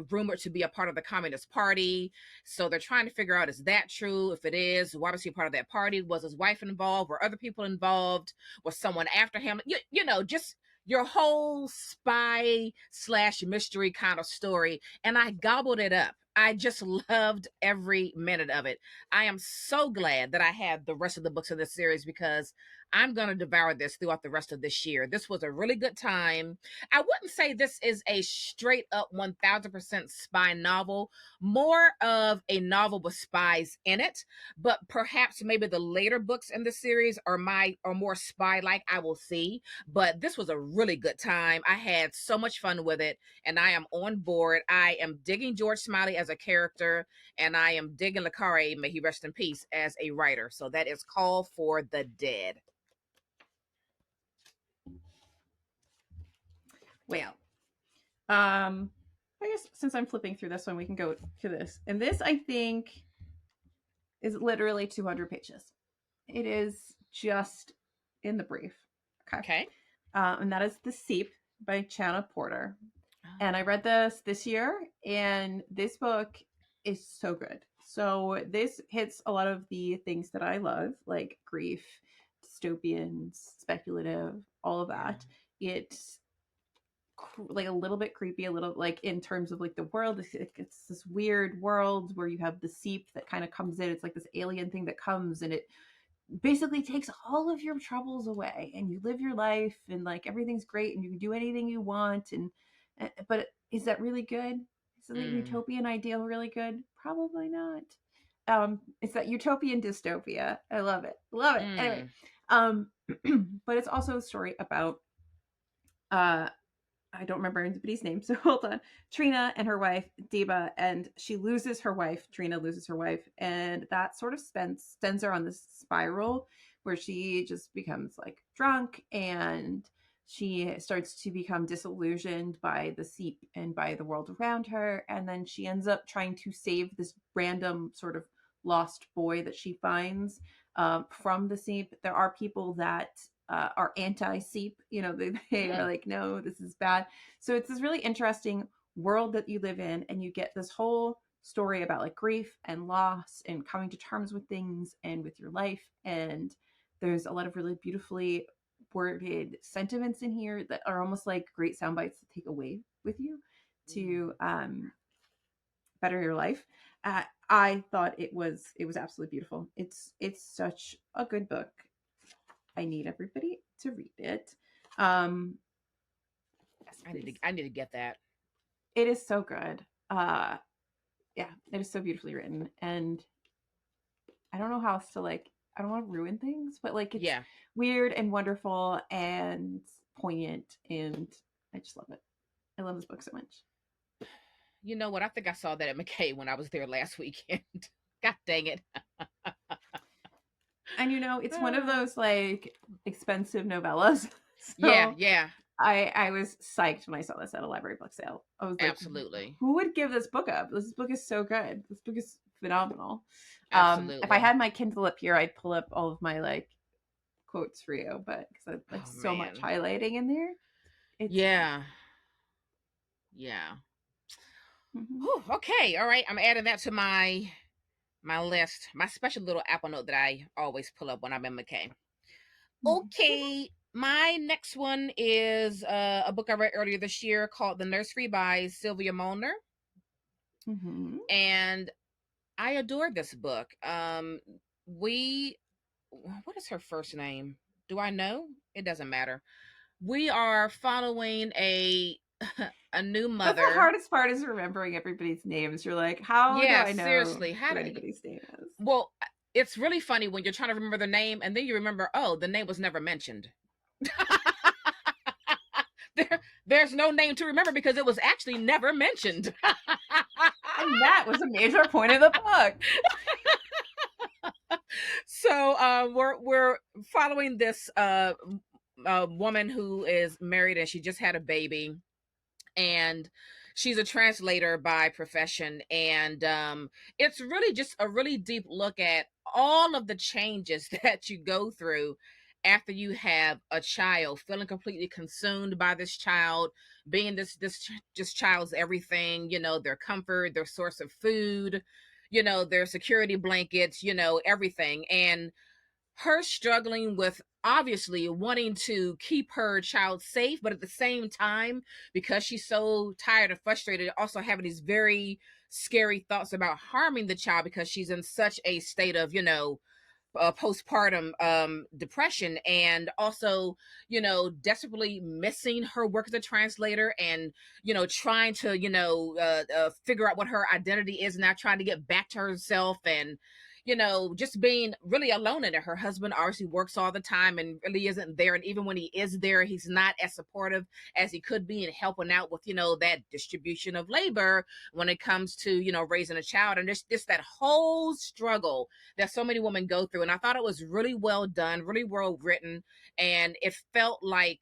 Speaker 2: rumored to be a part of the Communist Party. So they're trying to figure out, is that true? If it is, why was he a part of that party? Was his wife involved? Were other people involved? Was someone after him? You know, just your whole spy slash mystery kind of story. And I gobbled it up. I just loved every minute of it. I am so glad that I have the rest of the books in this series because I'm going to devour this throughout the rest of this year. This was a really good time. I wouldn't say this is a straight up 1000% spy novel, more of a novel with spies in it, but perhaps maybe the later books in the series are more spy like. I will see, but this was a really good time. I had so much fun with it, and I am on board. I am digging George Smiley as a character, and I am digging Le Carre, may he rest in peace, as a writer. So that is Call for the Dead.
Speaker 1: Well, I guess since I'm flipping through this one, we can go to this. And this, I think, is literally 200 pages. It is just in the brief. Okay.
Speaker 2: Okay.
Speaker 1: And that is The Seep by Chana Porter. And I
Speaker 2: Oh.
Speaker 1: read this year, and this book is so good. So this hits a lot of the things that I love, like grief, dystopian, speculative, all of
Speaker 2: Yeah.
Speaker 1: that. It's like a little bit creepy, a little like in terms of like the world. It's this weird world where you have the seep that kind of comes in. It's like this alien thing that comes, and it basically takes all of your troubles away, and you live your life, and like everything's great, and you can do anything you want. And but is that really good? Is that
Speaker 2: Mm.
Speaker 1: utopian ideal really good? Probably not. It's that utopian dystopia. I love it, love it. Anyway,
Speaker 2: Mm.
Speaker 1: um but it's also a story about uh I don't remember anybody's name, so hold on. Trina and her wife, Deba, and she loses her wife. Trina loses her wife, and that sort of sends her on this spiral where she just becomes like drunk, and she starts to become disillusioned by the seep and by the world around her. And then she ends up trying to save this random sort of lost boy that she finds from the seep. There are people that are anti-seep. You know, they are
Speaker 2: Mm.
Speaker 1: like, no, this is bad. So it's this really interesting world that you live in, and you get this whole story about like grief and loss and coming to terms with things and with your life. And There's a lot of really beautifully worded sentiments in here that are almost like great sound bites to take away with you to better your life. I thought it was absolutely beautiful. It's such a good book. I need everybody to read it. Um, yes, please.
Speaker 2: I need to get that.
Speaker 1: It is so good. Yeah, it is so beautifully written, and I don't know how else to like. I don't want to ruin things, but like it's
Speaker 2: Yeah.
Speaker 1: weird and wonderful and poignant, and I just love it. I love this book so much.
Speaker 2: You know what? I think I saw that at McKay when I was there last weekend. God dang it.
Speaker 1: And it's one of those like expensive novellas.
Speaker 2: Yeah,
Speaker 1: So
Speaker 2: yeah,
Speaker 1: I was psyched when I saw this at a library book sale. I was like,
Speaker 2: absolutely.
Speaker 1: who would give this book up? This book is so good. This book is phenomenal. If I
Speaker 2: Absolutely.
Speaker 1: had my Kindle up here, I'd pull up all of my like quotes for you, but because I like
Speaker 2: Oh
Speaker 1: so much
Speaker 2: man.
Speaker 1: highlighting in there, it's great.
Speaker 2: Yeah. Yeah.
Speaker 1: Mm-hmm.
Speaker 2: Whew, okay, all right. I'm adding that to my list, my special little Apple note that I always pull up when I'm in McKay. Okay, my next one is a book I read earlier this year called The Nursery by Sylvia Molnar,
Speaker 1: Mm-hmm.
Speaker 2: and I adore this book. We, what is her first name? Do I know? It doesn't matter. We are following a a new
Speaker 1: That's the
Speaker 2: mother.
Speaker 1: hardest part is remembering everybody's names. You're like, how do
Speaker 2: Yeah,
Speaker 1: I know
Speaker 2: seriously. How
Speaker 1: who
Speaker 2: do
Speaker 1: anybody's name is?
Speaker 2: well, it's really funny when you're trying to remember the name and then you remember, oh, the name was never mentioned. There's no name to remember because it was actually never mentioned.
Speaker 1: And that was a major point of the book.
Speaker 2: So we're following this woman who is married and she just had a baby, and she's a translator by profession, and it's really just a really deep look at all of the changes that you go through after you have a child, feeling completely consumed by this child, being this just child's everything, their comfort, their source of food, their security blankets, everything. And her struggling with obviously wanting to keep her child safe, but at the same time, because she's so tired and frustrated, also having these very scary thoughts about harming the child because she's in such a state of, postpartum depression, and also desperately missing her work as a translator, and trying to figure out what her identity is now, trying to get back to herself, and just being really alone in it. Her husband obviously works all the time and really isn't there, and even when he is there, he's not as supportive as he could be in helping out with that distribution of labor when it comes to raising a child. And just that whole struggle that so many women go through. And I thought it was really well done, really well written, and it felt like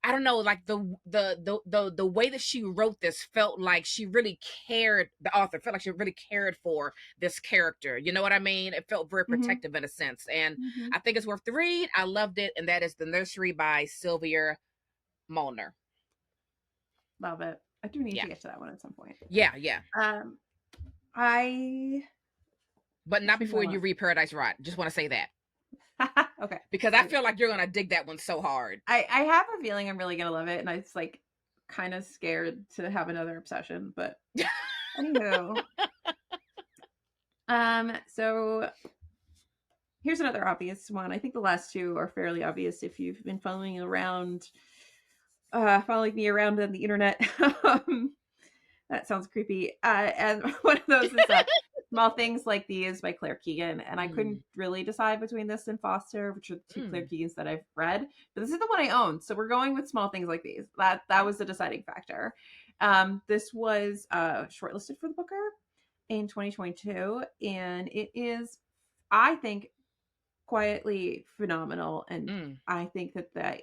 Speaker 2: I don't know, like the way that she wrote this felt like she really cared. The author felt like she really cared for this character. You know what I mean? It felt very
Speaker 1: Mm-hmm.
Speaker 2: protective in a sense, and
Speaker 1: Mm-hmm.
Speaker 2: I think it's worth the read. I loved it, and that is The Nursery by Sylvia Molnar.
Speaker 1: Love it. I do need
Speaker 2: Yeah,
Speaker 1: to get to that one at some point.
Speaker 2: yeah, yeah.
Speaker 1: Um, I
Speaker 2: But
Speaker 1: which
Speaker 2: not
Speaker 1: one do I
Speaker 2: before you
Speaker 1: want?
Speaker 2: read Paradise Rot. Just want to say that
Speaker 1: Okay.
Speaker 2: because I feel like you're gonna dig that one so hard.
Speaker 1: I have a feeling I'm really gonna love it, and I was like kind of scared to have another obsession, but anywho. So here's another obvious one. I think the last two are fairly obvious if you've been following me around on the internet. That sounds creepy. And one of those is Small Things Like These by Claire Keegan. And I couldn't
Speaker 2: Mm,
Speaker 1: really decide between this and Foster, which are the two Claire
Speaker 2: mm.
Speaker 1: Keegans that I've read. But this is the one I own. So we're going with Small Things Like These. That was the deciding factor. This was shortlisted for the Booker in 2022. And it is, I think, quietly phenomenal. And
Speaker 2: Mm.
Speaker 1: I think that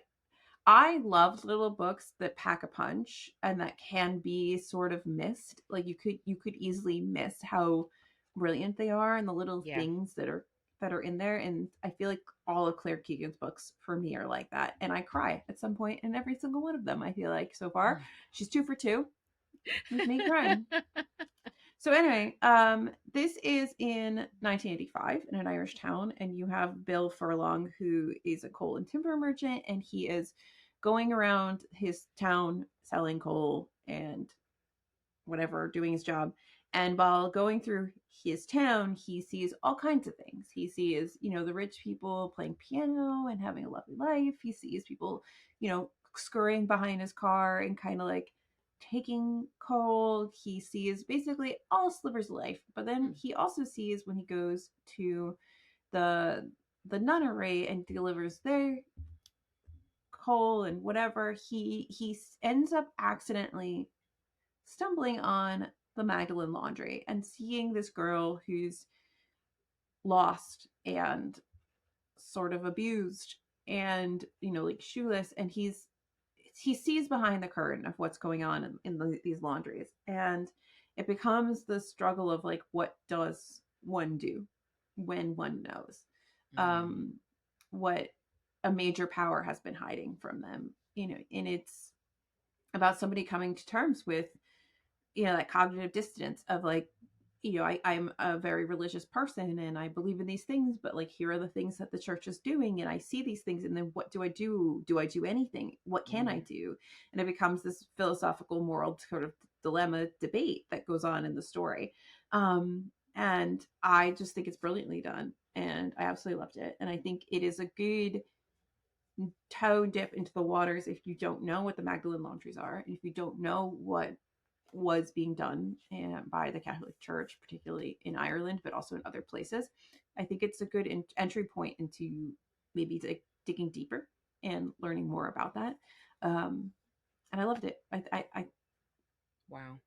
Speaker 1: I love little books that pack a punch and that can be sort of missed. Like you could easily miss how brilliant they are and the little
Speaker 2: Yeah.
Speaker 1: things that are in there. And I feel like all of Claire Keegan's books for me are like that. And I cry at some point in every single one of them. I feel like so far she's 2 for 2 with me crying. So anyway, this is in 1985 in an Irish town, and you have Bill Furlong, who is a coal and timber merchant, and he is going around his town selling coal and whatever, doing his job. And while going through his town, he sees all kinds of things. He sees, the rich people playing piano and having a lovely life. He sees people, scurrying behind his car and kind of like taking coal. He sees basically all slivers of life. But then he also sees when he goes to the the nunnery and delivers their coal and whatever, he ends up accidentally stumbling on the Magdalene Laundry and seeing this girl who's lost and sort of abused and like shoeless, and he sees behind the curtain of what's going on in these laundries, and it becomes the struggle of like, what does one do when one knows
Speaker 2: Mm.
Speaker 1: what a major power has been hiding from them, and it's about somebody coming to terms with that cognitive dissonance of like, I'm a very religious person and I believe in these things, but like, here are the things that the church is doing, and I see these things, and then what do I do? Do I do anything? What can I
Speaker 2: Mm.
Speaker 1: do? And it becomes this philosophical, moral sort of dilemma debate that goes on in the story. And I just think it's brilliantly done, and I absolutely loved it. And I think it is a good toe dip into the waters if you don't know what the Magdalene laundries are, and if you don't know what was being done by the Catholic Church, particularly in Ireland, but also in other places. I think it's a good entry point into maybe digging deeper and learning more about that. And I loved it.
Speaker 2: Wow.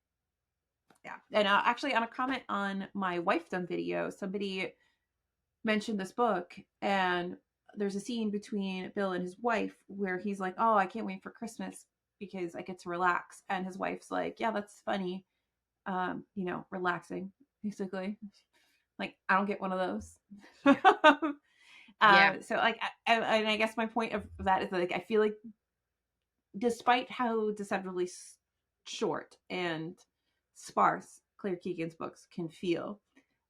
Speaker 1: Yeah. And actually, on a comment on my wife done video, somebody mentioned this book, and there's a scene between Bill and his wife where he's like, "Oh, I can't wait for Christmas because I get to relax," and his wife's like, "Yeah, that's funny. Relaxing, basically. Like, I don't get one of those."
Speaker 2: Yeah. Yeah.
Speaker 1: So like, and I guess my point of that is that, like, I feel like despite how deceptively short and sparse Claire Keegan's books can feel,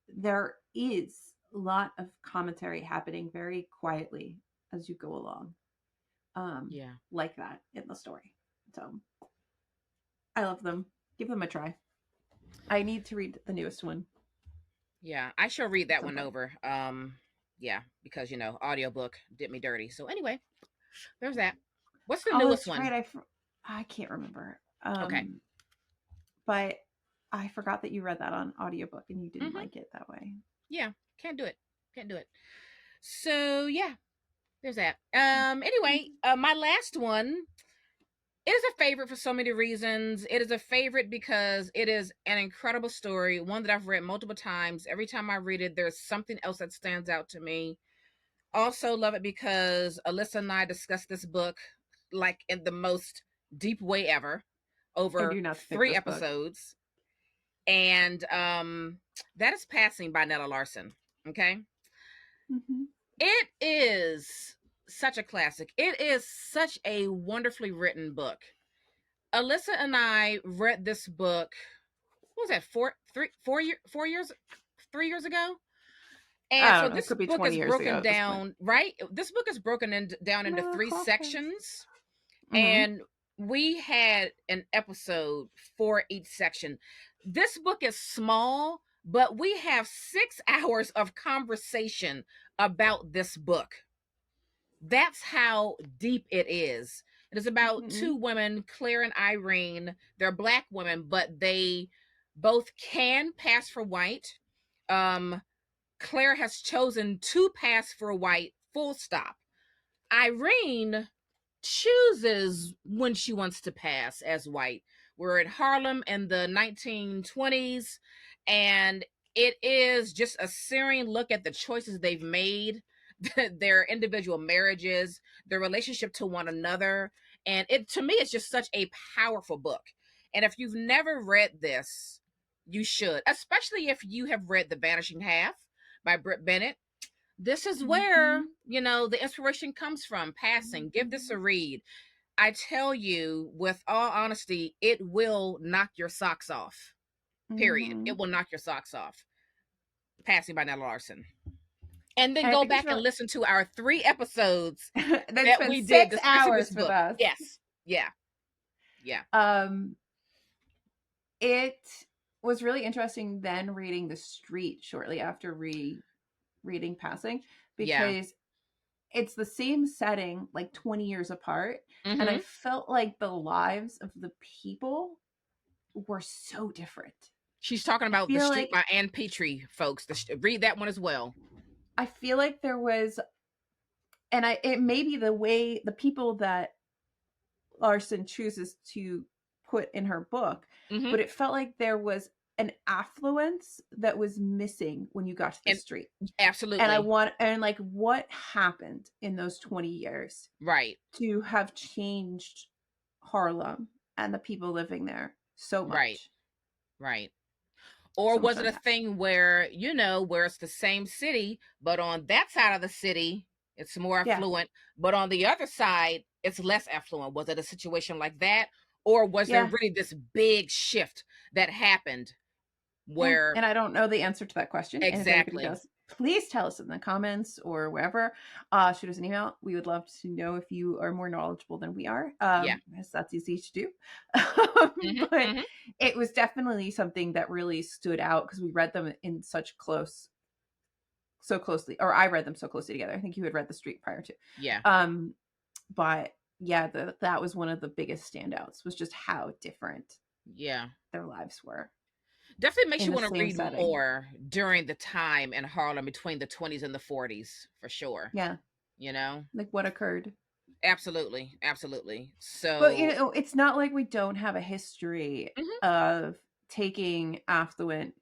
Speaker 1: there is a lot of commentary happening very quietly as you go along,
Speaker 2: Yeah.
Speaker 1: like that in the story. So I love them. Give them a try. I need to read the newest one
Speaker 2: Yeah. I shall read
Speaker 1: at
Speaker 2: that
Speaker 1: some
Speaker 2: one
Speaker 1: point.
Speaker 2: over. Yeah, because audiobook did me dirty. So anyway, there's that. What's the
Speaker 1: Oh,
Speaker 2: newest
Speaker 1: that's right.
Speaker 2: one?
Speaker 1: I can't remember.
Speaker 2: Okay.
Speaker 1: But I forgot that you read that on audiobook and you didn't
Speaker 2: Mhm.
Speaker 1: like it that way.
Speaker 2: Yeah. Can't do it. Can't do it. So yeah, there's that. Anyway,
Speaker 1: Mhm.
Speaker 2: my last one, it is a favorite for so many reasons. It is a favorite because it is an incredible story, one that I've read multiple times. Every time I read it, there's something else that stands out to me. Also love it because Alyssa and I discussed this book like in the most deep way ever
Speaker 1: I do
Speaker 2: over
Speaker 1: not pick
Speaker 2: 3
Speaker 1: this book.
Speaker 2: episodes. And that is Passing by Nella Larson. Okay?
Speaker 1: Mm-hmm.
Speaker 2: It is such a classic. It is such a wonderfully written book. Alyssa and I read this book. What was that? 3 years ago? And
Speaker 1: I
Speaker 2: so
Speaker 1: don't know. It
Speaker 2: this
Speaker 1: could be
Speaker 2: book
Speaker 1: 20
Speaker 2: is
Speaker 1: years
Speaker 2: broken
Speaker 1: ago at this point.
Speaker 2: down, right? This book is broken down into
Speaker 1: No,
Speaker 2: three
Speaker 1: clock face.
Speaker 2: sections,
Speaker 1: Mm-hmm.
Speaker 2: and we had an episode for each section. This book is small, but we have 6 hours of conversation about this book. That's how deep it is. It is about
Speaker 1: Mm-hmm.
Speaker 2: two women, Claire and Irene. They're black women, but they both can pass for white. Um, Claire has chosen to pass for white, full stop. Irene chooses when she wants to pass as white. We're in Harlem in the 1920s, and it is just a searing look at the choices they've made, their individual marriages, their relationship to one another. And it, to me, it's just such a powerful book. And if you've never read this, you should, especially if you have read The Vanishing Half by Britt Bennett. This is where,
Speaker 1: Mm-hmm.
Speaker 2: the inspiration comes from. Passing. Give this a read. I tell you, with all honesty, it will knock your socks off. Period.
Speaker 1: Mm-hmm.
Speaker 2: It will knock your socks off. Passing by Nella Larson. And then
Speaker 1: And I
Speaker 2: go
Speaker 1: think it's
Speaker 2: back and
Speaker 1: really
Speaker 2: listen to our 3 episodes
Speaker 1: that
Speaker 2: that
Speaker 1: spent
Speaker 2: we did,
Speaker 1: six
Speaker 2: the Scripture
Speaker 1: hours
Speaker 2: Whisper
Speaker 1: with
Speaker 2: book.
Speaker 1: us.
Speaker 2: Yes. Yeah. Yeah.
Speaker 1: Um, it was really interesting then reading The Street shortly after reading Passing,
Speaker 2: Yeah.
Speaker 1: because it's the same setting, like 20 years apart, and I
Speaker 2: Mm-hmm.
Speaker 1: felt like the lives of the people were so different.
Speaker 2: She's talking
Speaker 1: I
Speaker 2: about The
Speaker 1: feel
Speaker 2: Street
Speaker 1: like
Speaker 2: by Ann Petrie, folks. Read that one as well.
Speaker 1: I feel like there was, and it may be the way the people that Larson chooses to put in her book,
Speaker 2: Mm-hmm.
Speaker 1: but it felt like there was an affluence that was missing when you got to the
Speaker 2: And
Speaker 1: street. And
Speaker 2: absolutely.
Speaker 1: like, what happened in those 20 years
Speaker 2: Right.
Speaker 1: to have changed Harlem and the people living there so
Speaker 2: Right.
Speaker 1: much?
Speaker 2: Right. Or
Speaker 1: So much
Speaker 2: was
Speaker 1: to
Speaker 2: it a
Speaker 1: unpack.
Speaker 2: thing where, where it's the same city, but on that side of the city, it's more
Speaker 1: Yeah.
Speaker 2: affluent, but on the other side, it's less affluent? Was it a situation like that? Or was there
Speaker 1: Yeah.
Speaker 2: really this big shift that happened
Speaker 1: Yeah.
Speaker 2: where
Speaker 1: And I don't know the answer to that question. And if anybody
Speaker 2: exactly?
Speaker 1: does, please tell us in the comments or wherever. Shoot us an email. We would love to know if you are more knowledgeable than we are.
Speaker 2: Yeah.
Speaker 1: Because that's easy to do.
Speaker 2: Hmm.
Speaker 1: But
Speaker 2: Hmm.
Speaker 1: it was definitely something that really stood out because we read them in so closely, or I read them so closely together. I think you had read The Street prior to.
Speaker 2: Yeah.
Speaker 1: Um, but yeah, that was one of the biggest standouts, was just how different
Speaker 2: Yeah.
Speaker 1: their lives were
Speaker 2: Definitely makes
Speaker 1: in
Speaker 2: you
Speaker 1: the
Speaker 2: want to
Speaker 1: same
Speaker 2: read
Speaker 1: setting.
Speaker 2: more during the time in Harlem between the 20s and the 40s, for sure.
Speaker 1: Yeah.
Speaker 2: You know?
Speaker 1: Like what occurred.
Speaker 2: Absolutely. Absolutely.
Speaker 1: But
Speaker 2: So,
Speaker 1: it's not like we don't have a history
Speaker 2: mhm,
Speaker 1: of taking affluent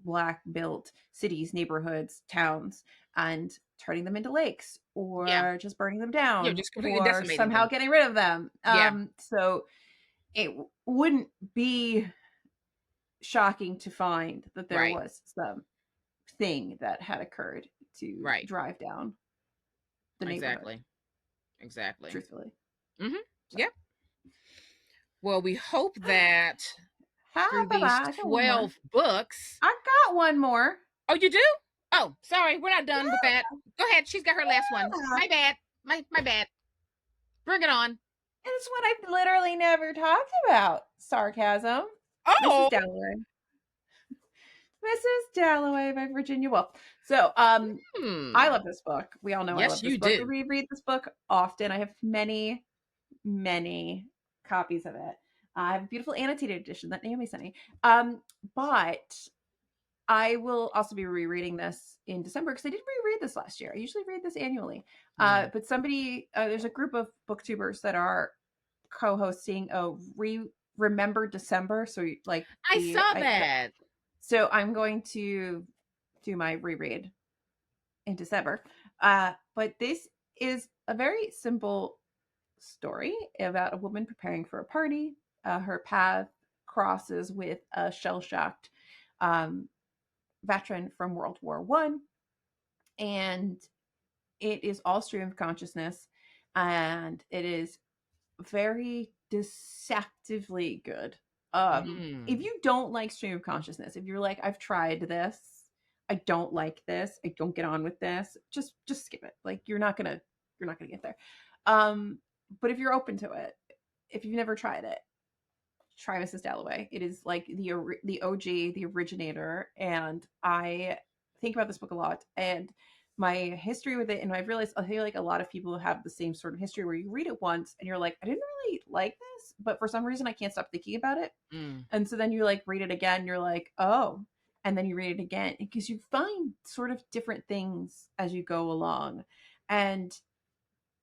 Speaker 1: black built cities, neighborhoods, towns, and turning them into lakes,
Speaker 2: yeah.
Speaker 1: or just burning them
Speaker 2: Yeah,
Speaker 1: down,
Speaker 2: just completely
Speaker 1: or
Speaker 2: decimating
Speaker 1: somehow
Speaker 2: them.
Speaker 1: getting rid of them.
Speaker 2: Yeah.
Speaker 1: So it wouldn't be shocking to find that there
Speaker 2: Right.
Speaker 1: was some thing that had occurred to
Speaker 2: Right.
Speaker 1: drive down the neighborhood,
Speaker 2: Exactly. Exactly.
Speaker 1: truthfully.
Speaker 2: Hmm.
Speaker 1: So,
Speaker 2: Yep. Well, we hope that through
Speaker 1: bye
Speaker 2: these
Speaker 1: bye. I got one more.
Speaker 2: 12 books.
Speaker 1: I got one more.
Speaker 2: Oh, you do? Oh, sorry. We're not done with that.
Speaker 1: Yeah,
Speaker 2: Go ahead. She's got her last one.
Speaker 1: yeah.
Speaker 2: My bad. My bad. Bring it on.
Speaker 1: It's what I've literally never talked about. Sarcasm. Mrs.
Speaker 2: Oh.
Speaker 1: Dalloway. Mrs. Dalloway by Virginia Woolf. So, I
Speaker 2: Hmm.
Speaker 1: love this book. We all know I love
Speaker 2: Yes,
Speaker 1: this
Speaker 2: you
Speaker 1: book. I
Speaker 2: do.
Speaker 1: reread this book often. I have many, many copies of it. I have a beautiful annotated edition that Naomi sent me. But I will also be rereading this in December because I didn't reread this last year. I usually read this annually.
Speaker 2: Yeah.
Speaker 1: But there's a group of booktubers that are co-hosting a remember December. So like
Speaker 2: I saw that.
Speaker 1: so I'm going to do my reread in December. But this is a very simple story about a woman preparing for a party. Her path crosses with a shell-shocked um, veteran from World War One, and it is all stream of consciousness, and it is very deceptively good. If
Speaker 2: Mm.
Speaker 1: you don't like stream of consciousness, if you're like, I've tried this, I don't like this, I don't get on with this, just skip it. Like you're not gonna get there. Um, but if you're open to it, if you've never tried it, try Mrs. Dalloway. It is like the OG, the originator, and I think about this book a lot. And my history with it, and I've realized I feel like a lot of people have the same sort of history where you read it once and you're like, I didn't really like this, but for some reason I can't stop thinking about it.
Speaker 2: Mm.
Speaker 1: And so then you like read it again, you're like, oh, and then you read it again because you find sort of different things as you go along. And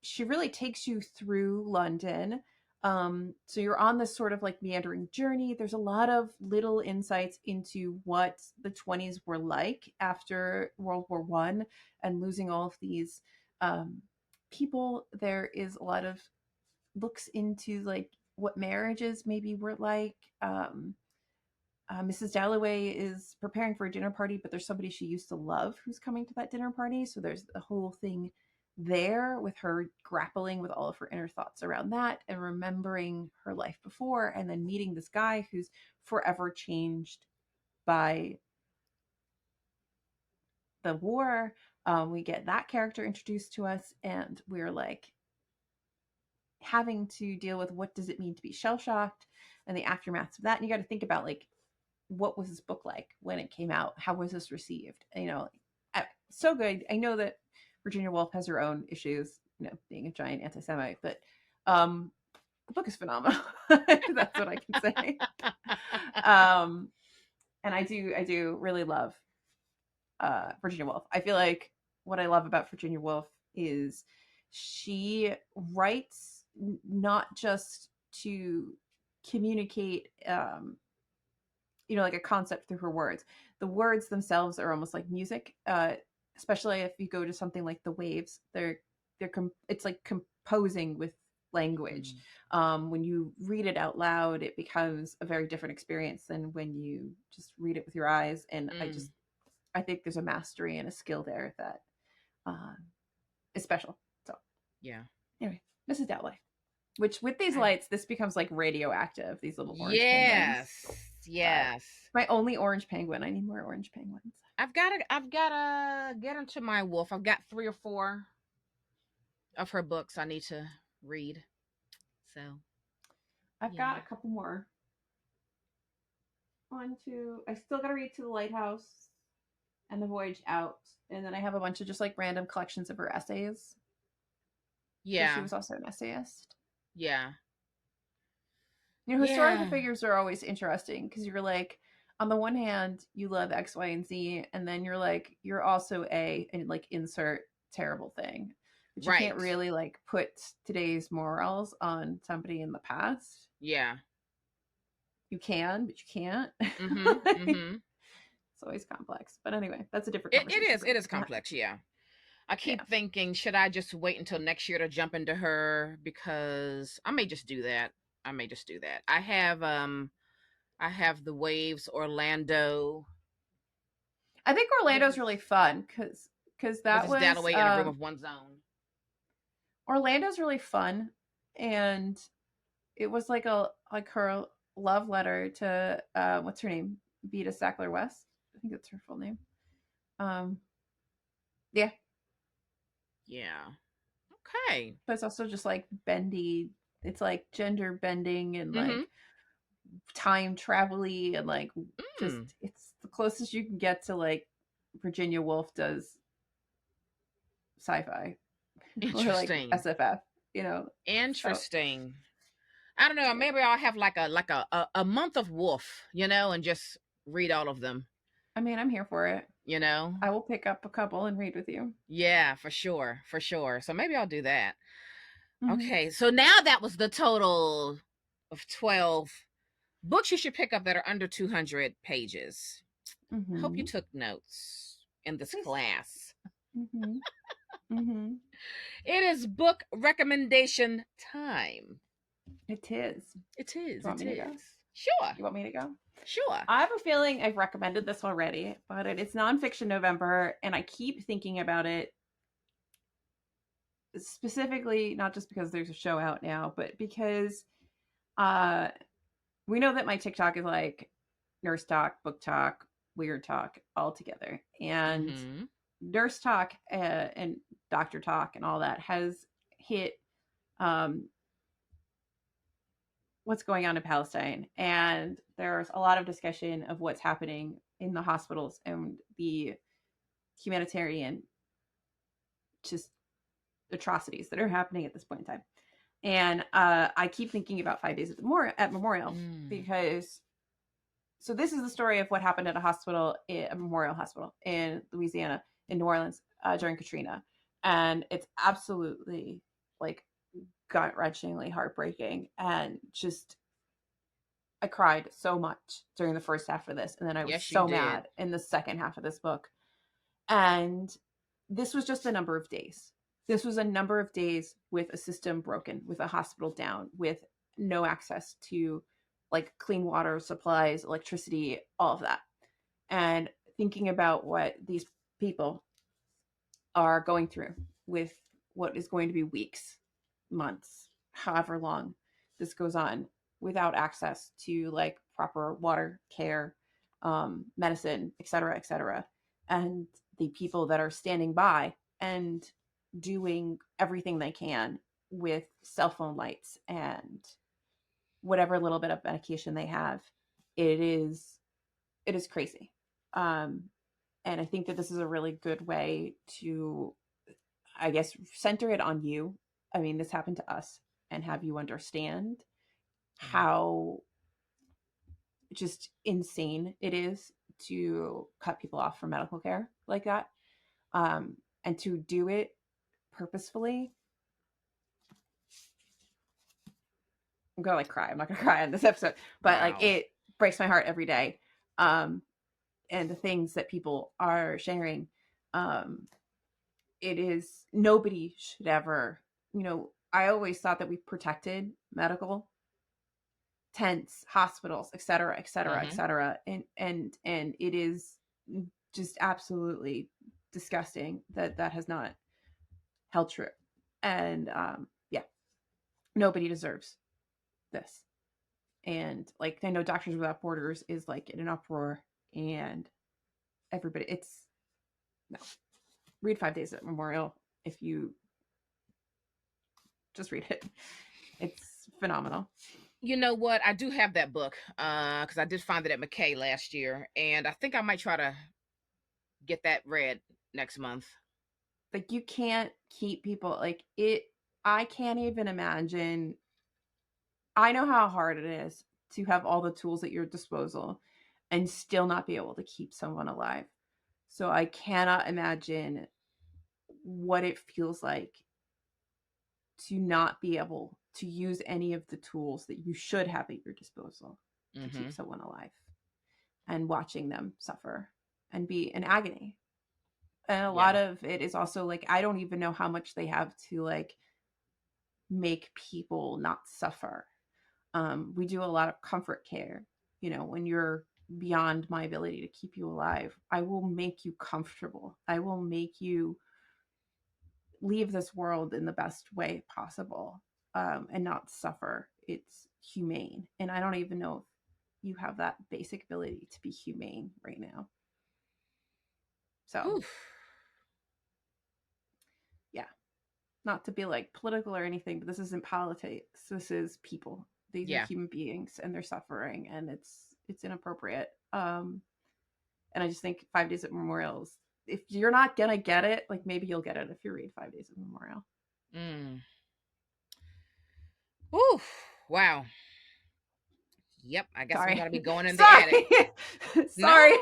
Speaker 1: she really takes you through London. So you're on this sort of like meandering journey. There's a lot of little insights into what the 20s were like after World War One and losing all of these um, people. There is a lot of looks into like what marriages maybe were like. Mrs. Dalloway is preparing for a dinner party, but there's somebody she used to love who's coming to that dinner party. So there's the whole thing there with her grappling with all of her inner thoughts around that and remembering her life before and then meeting this guy who's forever changed by the war. We get that character introduced to us, and we're like having to deal with what does it mean to be shell shocked and the aftermaths of that. And you got to think about like what was this book like when it came out? How was this received? So good. I know that Virginia Woolf has her own issues, being a giant anti-Semite, but the book is phenomenal. That's what I can say. And I do really love Virginia Woolf. I feel like what I love about Virginia Woolf is she writes not just to communicate like a concept through her words. The words themselves are almost like music, especially if you go to something like The Waves. It's like composing with language. When you read it out loud, it becomes a very different experience than when you just read it with your eyes. And I think there's a mastery and a skill there that is special. So
Speaker 2: yeah.
Speaker 1: Anyway, Mrs. Dowley. Which with these lights, this becomes like radioactive. These little orange penguins.
Speaker 2: Yes.
Speaker 1: My only orange penguin. I need more orange penguins.
Speaker 2: I've gotta get into my wolf. I've got 3 or 4 of her books I need to read. So
Speaker 1: I've got a couple more. 1, 2. I still gotta read To the Lighthouse and The Voyage Out, and then I have a bunch of just like random collections of her essays.
Speaker 2: Yeah,
Speaker 1: she was also an essayist.
Speaker 2: Yeah.
Speaker 1: Historical figures are always interesting because you're like, on the one hand, you love X, Y, and Z, and then you're like, you're also and like insert terrible thing. But you can't really like put today's morals on somebody in the past.
Speaker 2: Yeah.
Speaker 1: You can, but you can't. It's always complex. But anyway, that's a different conversation.
Speaker 2: It is complex, yeah. I keep thinking, should I just wait until next year to jump into her? Because I may just do that. I have The Waves, Orlando.
Speaker 1: I think Orlando's really fun because that was
Speaker 2: Dalloway in a room of one's own.
Speaker 1: Orlando's really fun, and it was like her love letter to what's her name, Vita Sackler-West. I think that's her full name. Yeah.
Speaker 2: Okay.
Speaker 1: But it's also just like bendy. It's like gender bending and like time travel-y and like just it's the closest you can get to like Virginia Woolf does sci-fi.
Speaker 2: Interesting.
Speaker 1: Or like SFF,
Speaker 2: Interesting. So. I don't know. Maybe I'll have like a month of Wolf, and just read all of them.
Speaker 1: I mean, I'm here for it. I will pick up a couple and read with you.
Speaker 2: Yeah, for sure. So maybe I'll do that. Okay, so now that was the total of 12 books you should pick up that are under 200 pages. I hope you took notes in this class. It is book recommendation time.
Speaker 1: It is.
Speaker 2: You
Speaker 1: want me to go?
Speaker 2: Sure.
Speaker 1: You want me to go?
Speaker 2: Sure.
Speaker 1: I have a feeling I've recommended this already, but it's nonfiction November, and I keep thinking about it specifically, not just because there's a show out now, but because we know that my TikTok is like nurse talk, book talk, weird talk all together. And nurse talk and doctor talk and all that has hit what's going on in Palestine. And there's a lot of discussion of what's happening in the hospitals and the humanitarian just atrocities that are happening at this point in time. And I keep thinking about 5 Days at Memorial because so this is the story of what happened at a Memorial Hospital in Louisiana, in New Orleans during Katrina. And it's absolutely like gut-wrenchingly heartbreaking, and just I cried so much during the first half of this, and then I was so mad in the second half of this book. And this was just a number of days. This was a number of days with a system broken, with a hospital down, with no access to like clean water, supplies, electricity, all of that. And thinking about what these people are going through with what is going to be weeks, months, however long this goes on, without access to like proper water care, medicine, et cetera, et cetera. And the people that are standing by and doing everything they can with cell phone lights and whatever little bit of medication they have, it is crazy. Um, and I think that this is a really good way to, I guess, center it on you. I mean, this happened to us, and have you understand
Speaker 2: Mhm.
Speaker 1: how just insane it is to cut people off from medical care like that, and to do it purposefully. I'm gonna like cry. I'm not gonna cry on this episode, but like
Speaker 2: Wow.
Speaker 1: it breaks my heart every day. Um, and the things that people are sharing, um, it is, nobody should ever, I always thought that we protected medical tents, hospitals, et cetera, et cetera, et
Speaker 2: Mm-hmm.
Speaker 1: cetera. And it is just absolutely disgusting that that has not held true. And yeah, nobody deserves this. And like, I know Doctors Without Borders is like in an uproar, and everybody, it's, no, read 5 Days at Memorial. If you just read it, it's phenomenal.
Speaker 2: You know what? I do have that book because I did find it at McKay last year, and I think I might try to get that read next month.
Speaker 1: Like, you can't keep people like it. I can't even imagine. I know how hard it is to have all the tools at your disposal and still not be able to keep someone alive. So I cannot imagine what it feels like to not be able to use any of the tools that you should have at your disposal to
Speaker 2: Mm-hmm.
Speaker 1: keep someone alive, and watching them suffer and be in agony. And a
Speaker 2: Yeah.
Speaker 1: lot of it is also like, I don't even know how much they have to like make people not suffer. We do a lot of comfort care. When you're beyond my ability to keep you alive, I will make you comfortable. I will make you leave this world in the best way possible, and not suffer. It's humane. And I don't even know if you have that basic ability to be humane right now. So,
Speaker 2: Whew.
Speaker 1: yeah, not to be like political or anything, but this isn't politics. This is people. These are
Speaker 2: Yeah.
Speaker 1: human beings, and they're suffering, and it's inappropriate. And I just think 5 Days at Memorials, if you're not gonna get it, like, maybe you'll get it if you read 5 Days at Memorial.
Speaker 2: Mm. Whew. Wow. Yep. I guess I'm
Speaker 1: Sorry.
Speaker 2: gonna be going in the attic.
Speaker 1: Sorry.
Speaker 2: No,
Speaker 1: Sorry.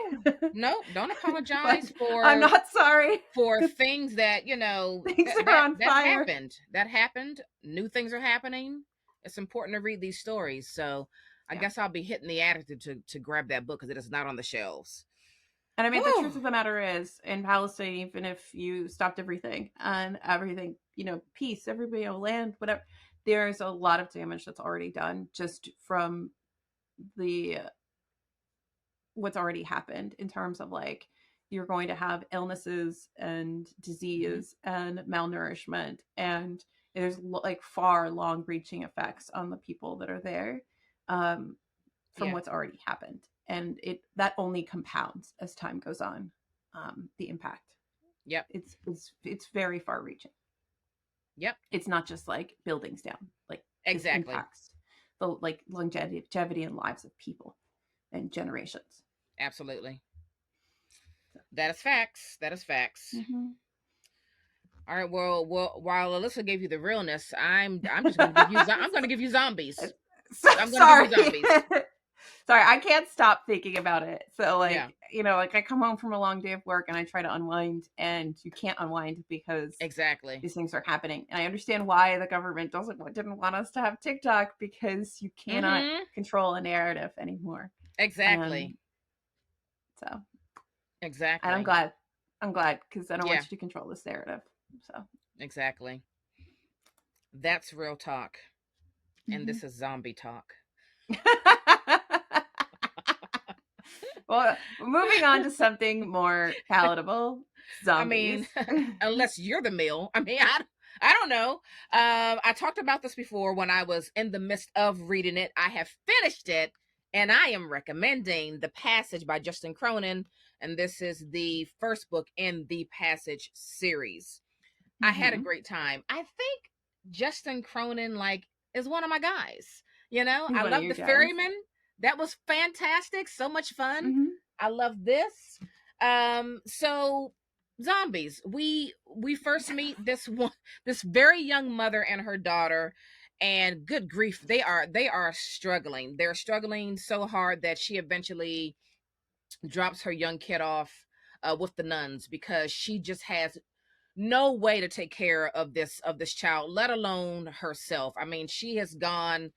Speaker 2: no, don't
Speaker 1: But
Speaker 2: apologize
Speaker 1: I'm not sorry.
Speaker 2: for things that
Speaker 1: Things
Speaker 2: that
Speaker 1: are
Speaker 2: that
Speaker 1: on
Speaker 2: that
Speaker 1: fire.
Speaker 2: happened. That happened. New things are happening. It's important to read these stories. So I
Speaker 1: Yeah.
Speaker 2: guess I'll be hitting the attic to grab that book because it is not on the shelves.
Speaker 1: And I mean, the
Speaker 2: Whew.
Speaker 1: truth of the matter is, in Palestine, even if you stopped everything and everything, peace, everybody, land, whatever, there's a lot of damage that's already done just from the what's already happened, in terms of like, you're going to have illnesses and
Speaker 2: Mm-hmm.
Speaker 1: disease and malnourishment, and there's like far long reaching effects on the people that are there, um, from
Speaker 2: Yeah.
Speaker 1: what's already happened, and it that only compounds as time goes on. The impact,
Speaker 2: Yep.
Speaker 1: it's very far reaching.
Speaker 2: Yep.
Speaker 1: It's not just like buildings down, like, this
Speaker 2: Exactly.
Speaker 1: impacts the like longevity and lives of people and generations.
Speaker 2: Absolutely.
Speaker 1: So,
Speaker 2: That is facts. That is facts.
Speaker 1: mm-hmm.
Speaker 2: All right. Well. While Alyssa gave you the realness, I'm just going to give you. I'm going to give you zombies. I'm going to give you
Speaker 1: Sorry.
Speaker 2: zombies.
Speaker 1: Sorry, I can't stop thinking about it. So
Speaker 2: Yeah.
Speaker 1: like, like, I come home from a long day of work and I try to unwind, and you can't unwind because
Speaker 2: Exactly.
Speaker 1: these things are happening. And I understand why the government didn't want us to have TikTok, because you cannot
Speaker 2: Mm-hmm.
Speaker 1: control a narrative anymore.
Speaker 2: Exactly.
Speaker 1: Um, so, and I'm
Speaker 2: Exactly.
Speaker 1: glad. I'm glad, because I don't want
Speaker 2: Yeah.
Speaker 1: you to control this narrative. So,
Speaker 2: Exactly. That's real talk, and
Speaker 1: mhm.
Speaker 2: this is zombie talk.
Speaker 1: Well, moving on to something more palatable,
Speaker 2: I mean,
Speaker 1: zombies.
Speaker 2: unless you're the male. I mean, I don't know. I talked about this before when I was in the midst of reading it. I have finished it, And I am recommending The Passage by Justin Cronin. And this is the first book in the Passage series. I had a great time. I think Justin Cronin, like, is one of my guys. You know,
Speaker 1: He's
Speaker 2: I
Speaker 1: one of
Speaker 2: love
Speaker 1: your
Speaker 2: The
Speaker 1: guys.
Speaker 2: Ferryman. That was fantastic. So much fun.
Speaker 1: Mm-hmm.
Speaker 2: I love this. So zombies. We first meet this very young mother and her daughter, and good grief, they are struggling. They're struggling so hard that she eventually drops her young kid off with the nuns because she just has no way to take care of this child, let alone herself. I mean, she has gone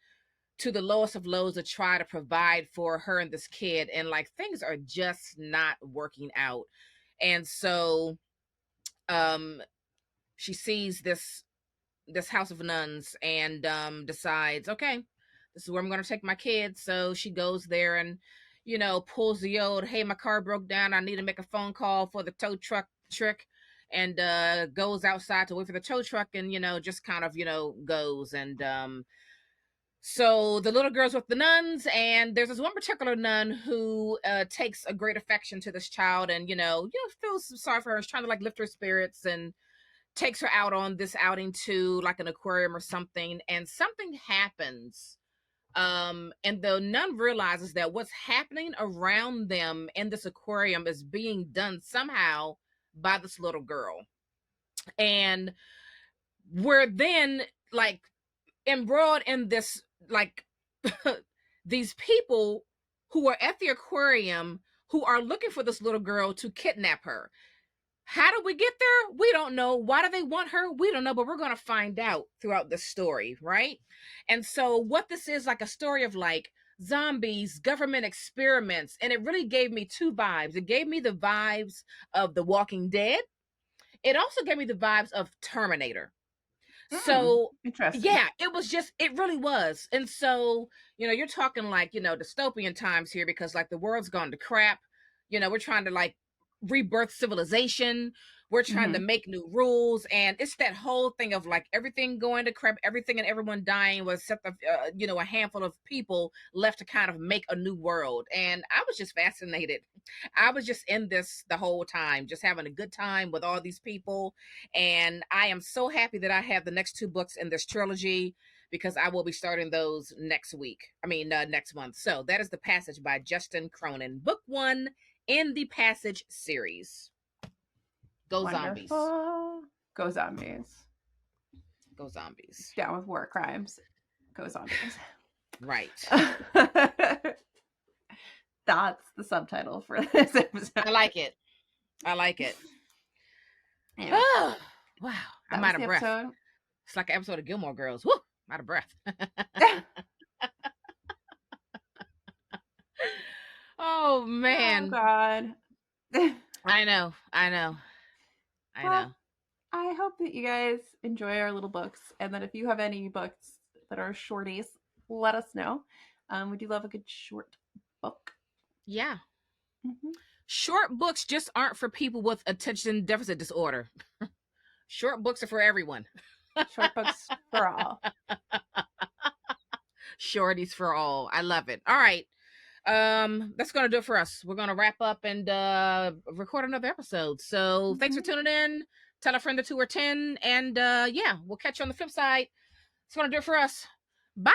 Speaker 2: to the lowest of lows to try to provide for her and this kid, and like things are just not working out. And so she sees this house of nuns and decides, okay, this is where I'm going to take my kids. So she goes there and, you know, pulls the old, hey, my car broke down, I need to make a phone call for the tow truck trick, and goes outside to wait for the tow truck, and, you know, just kind of, you know, goes. And so the little girl's with the nuns, and there's this one particular nun who takes a great affection to this child, and, you know, feels sorry for her, is trying to like lift her spirits, and takes her out on this outing to like an aquarium or something, and something happens. And the nun realizes that what's happening around them in this aquarium is being done somehow by this little girl. And we're then like embroiled in this, like, these people who are at the aquarium who are looking for this little girl to kidnap her. How do we get there? We don't know. Why do they want her? We don't know, but we're going to find out throughout the story, right? And so what this is, like a story of like zombies, government experiments, and it really gave me two vibes. It gave me the vibes of The Walking Dead. It also gave me the vibes of Terminator. So
Speaker 1: Interesting.
Speaker 2: yeah, it really was. And so, you know, you're talking like, you know, dystopian times here, because like the world's gone to crap. You know, we're trying to like rebirth civilization. We're trying to make new rules, and it's that whole thing of like everything going to crap, everything and everyone dying, was except you know, a handful of people left to kind of make a new world. And I was just fascinated. I was just in this the whole time, just having a good time with all these people. And I am so happy that I have the next two books in this trilogy, because I will be starting those next month. So that is The Passage by Justin Cronin, book 1 in the Passage series. Go
Speaker 1: Wonderful.
Speaker 2: zombies.
Speaker 1: Go zombies.
Speaker 2: Go zombies.
Speaker 1: Down with war crimes. Go zombies.
Speaker 2: Right.
Speaker 1: That's the subtitle for this episode.
Speaker 2: I like it.
Speaker 1: Yeah.
Speaker 2: Oh, wow. I'm out of breath.
Speaker 1: Episode.
Speaker 2: It's like an episode of Gilmore Girls. Woo! I'm out of breath. Oh, man.
Speaker 1: Oh, God.
Speaker 2: I know.
Speaker 1: Well, I hope that you guys enjoy our little books, and that if you have any books that are shorties, let us know. We do love a good short book.
Speaker 2: Yeah. Short books just aren't for people with attention deficit disorder. Short books are for everyone.
Speaker 1: Short books for all.
Speaker 2: Shorties for all. I love it. All right. That's gonna do it for us. We're gonna wrap up and record another episode. So thanks for tuning in. Tell a friend or 2 or 10, and yeah, we'll catch you on the flip side. It's gonna do it for us. Bye.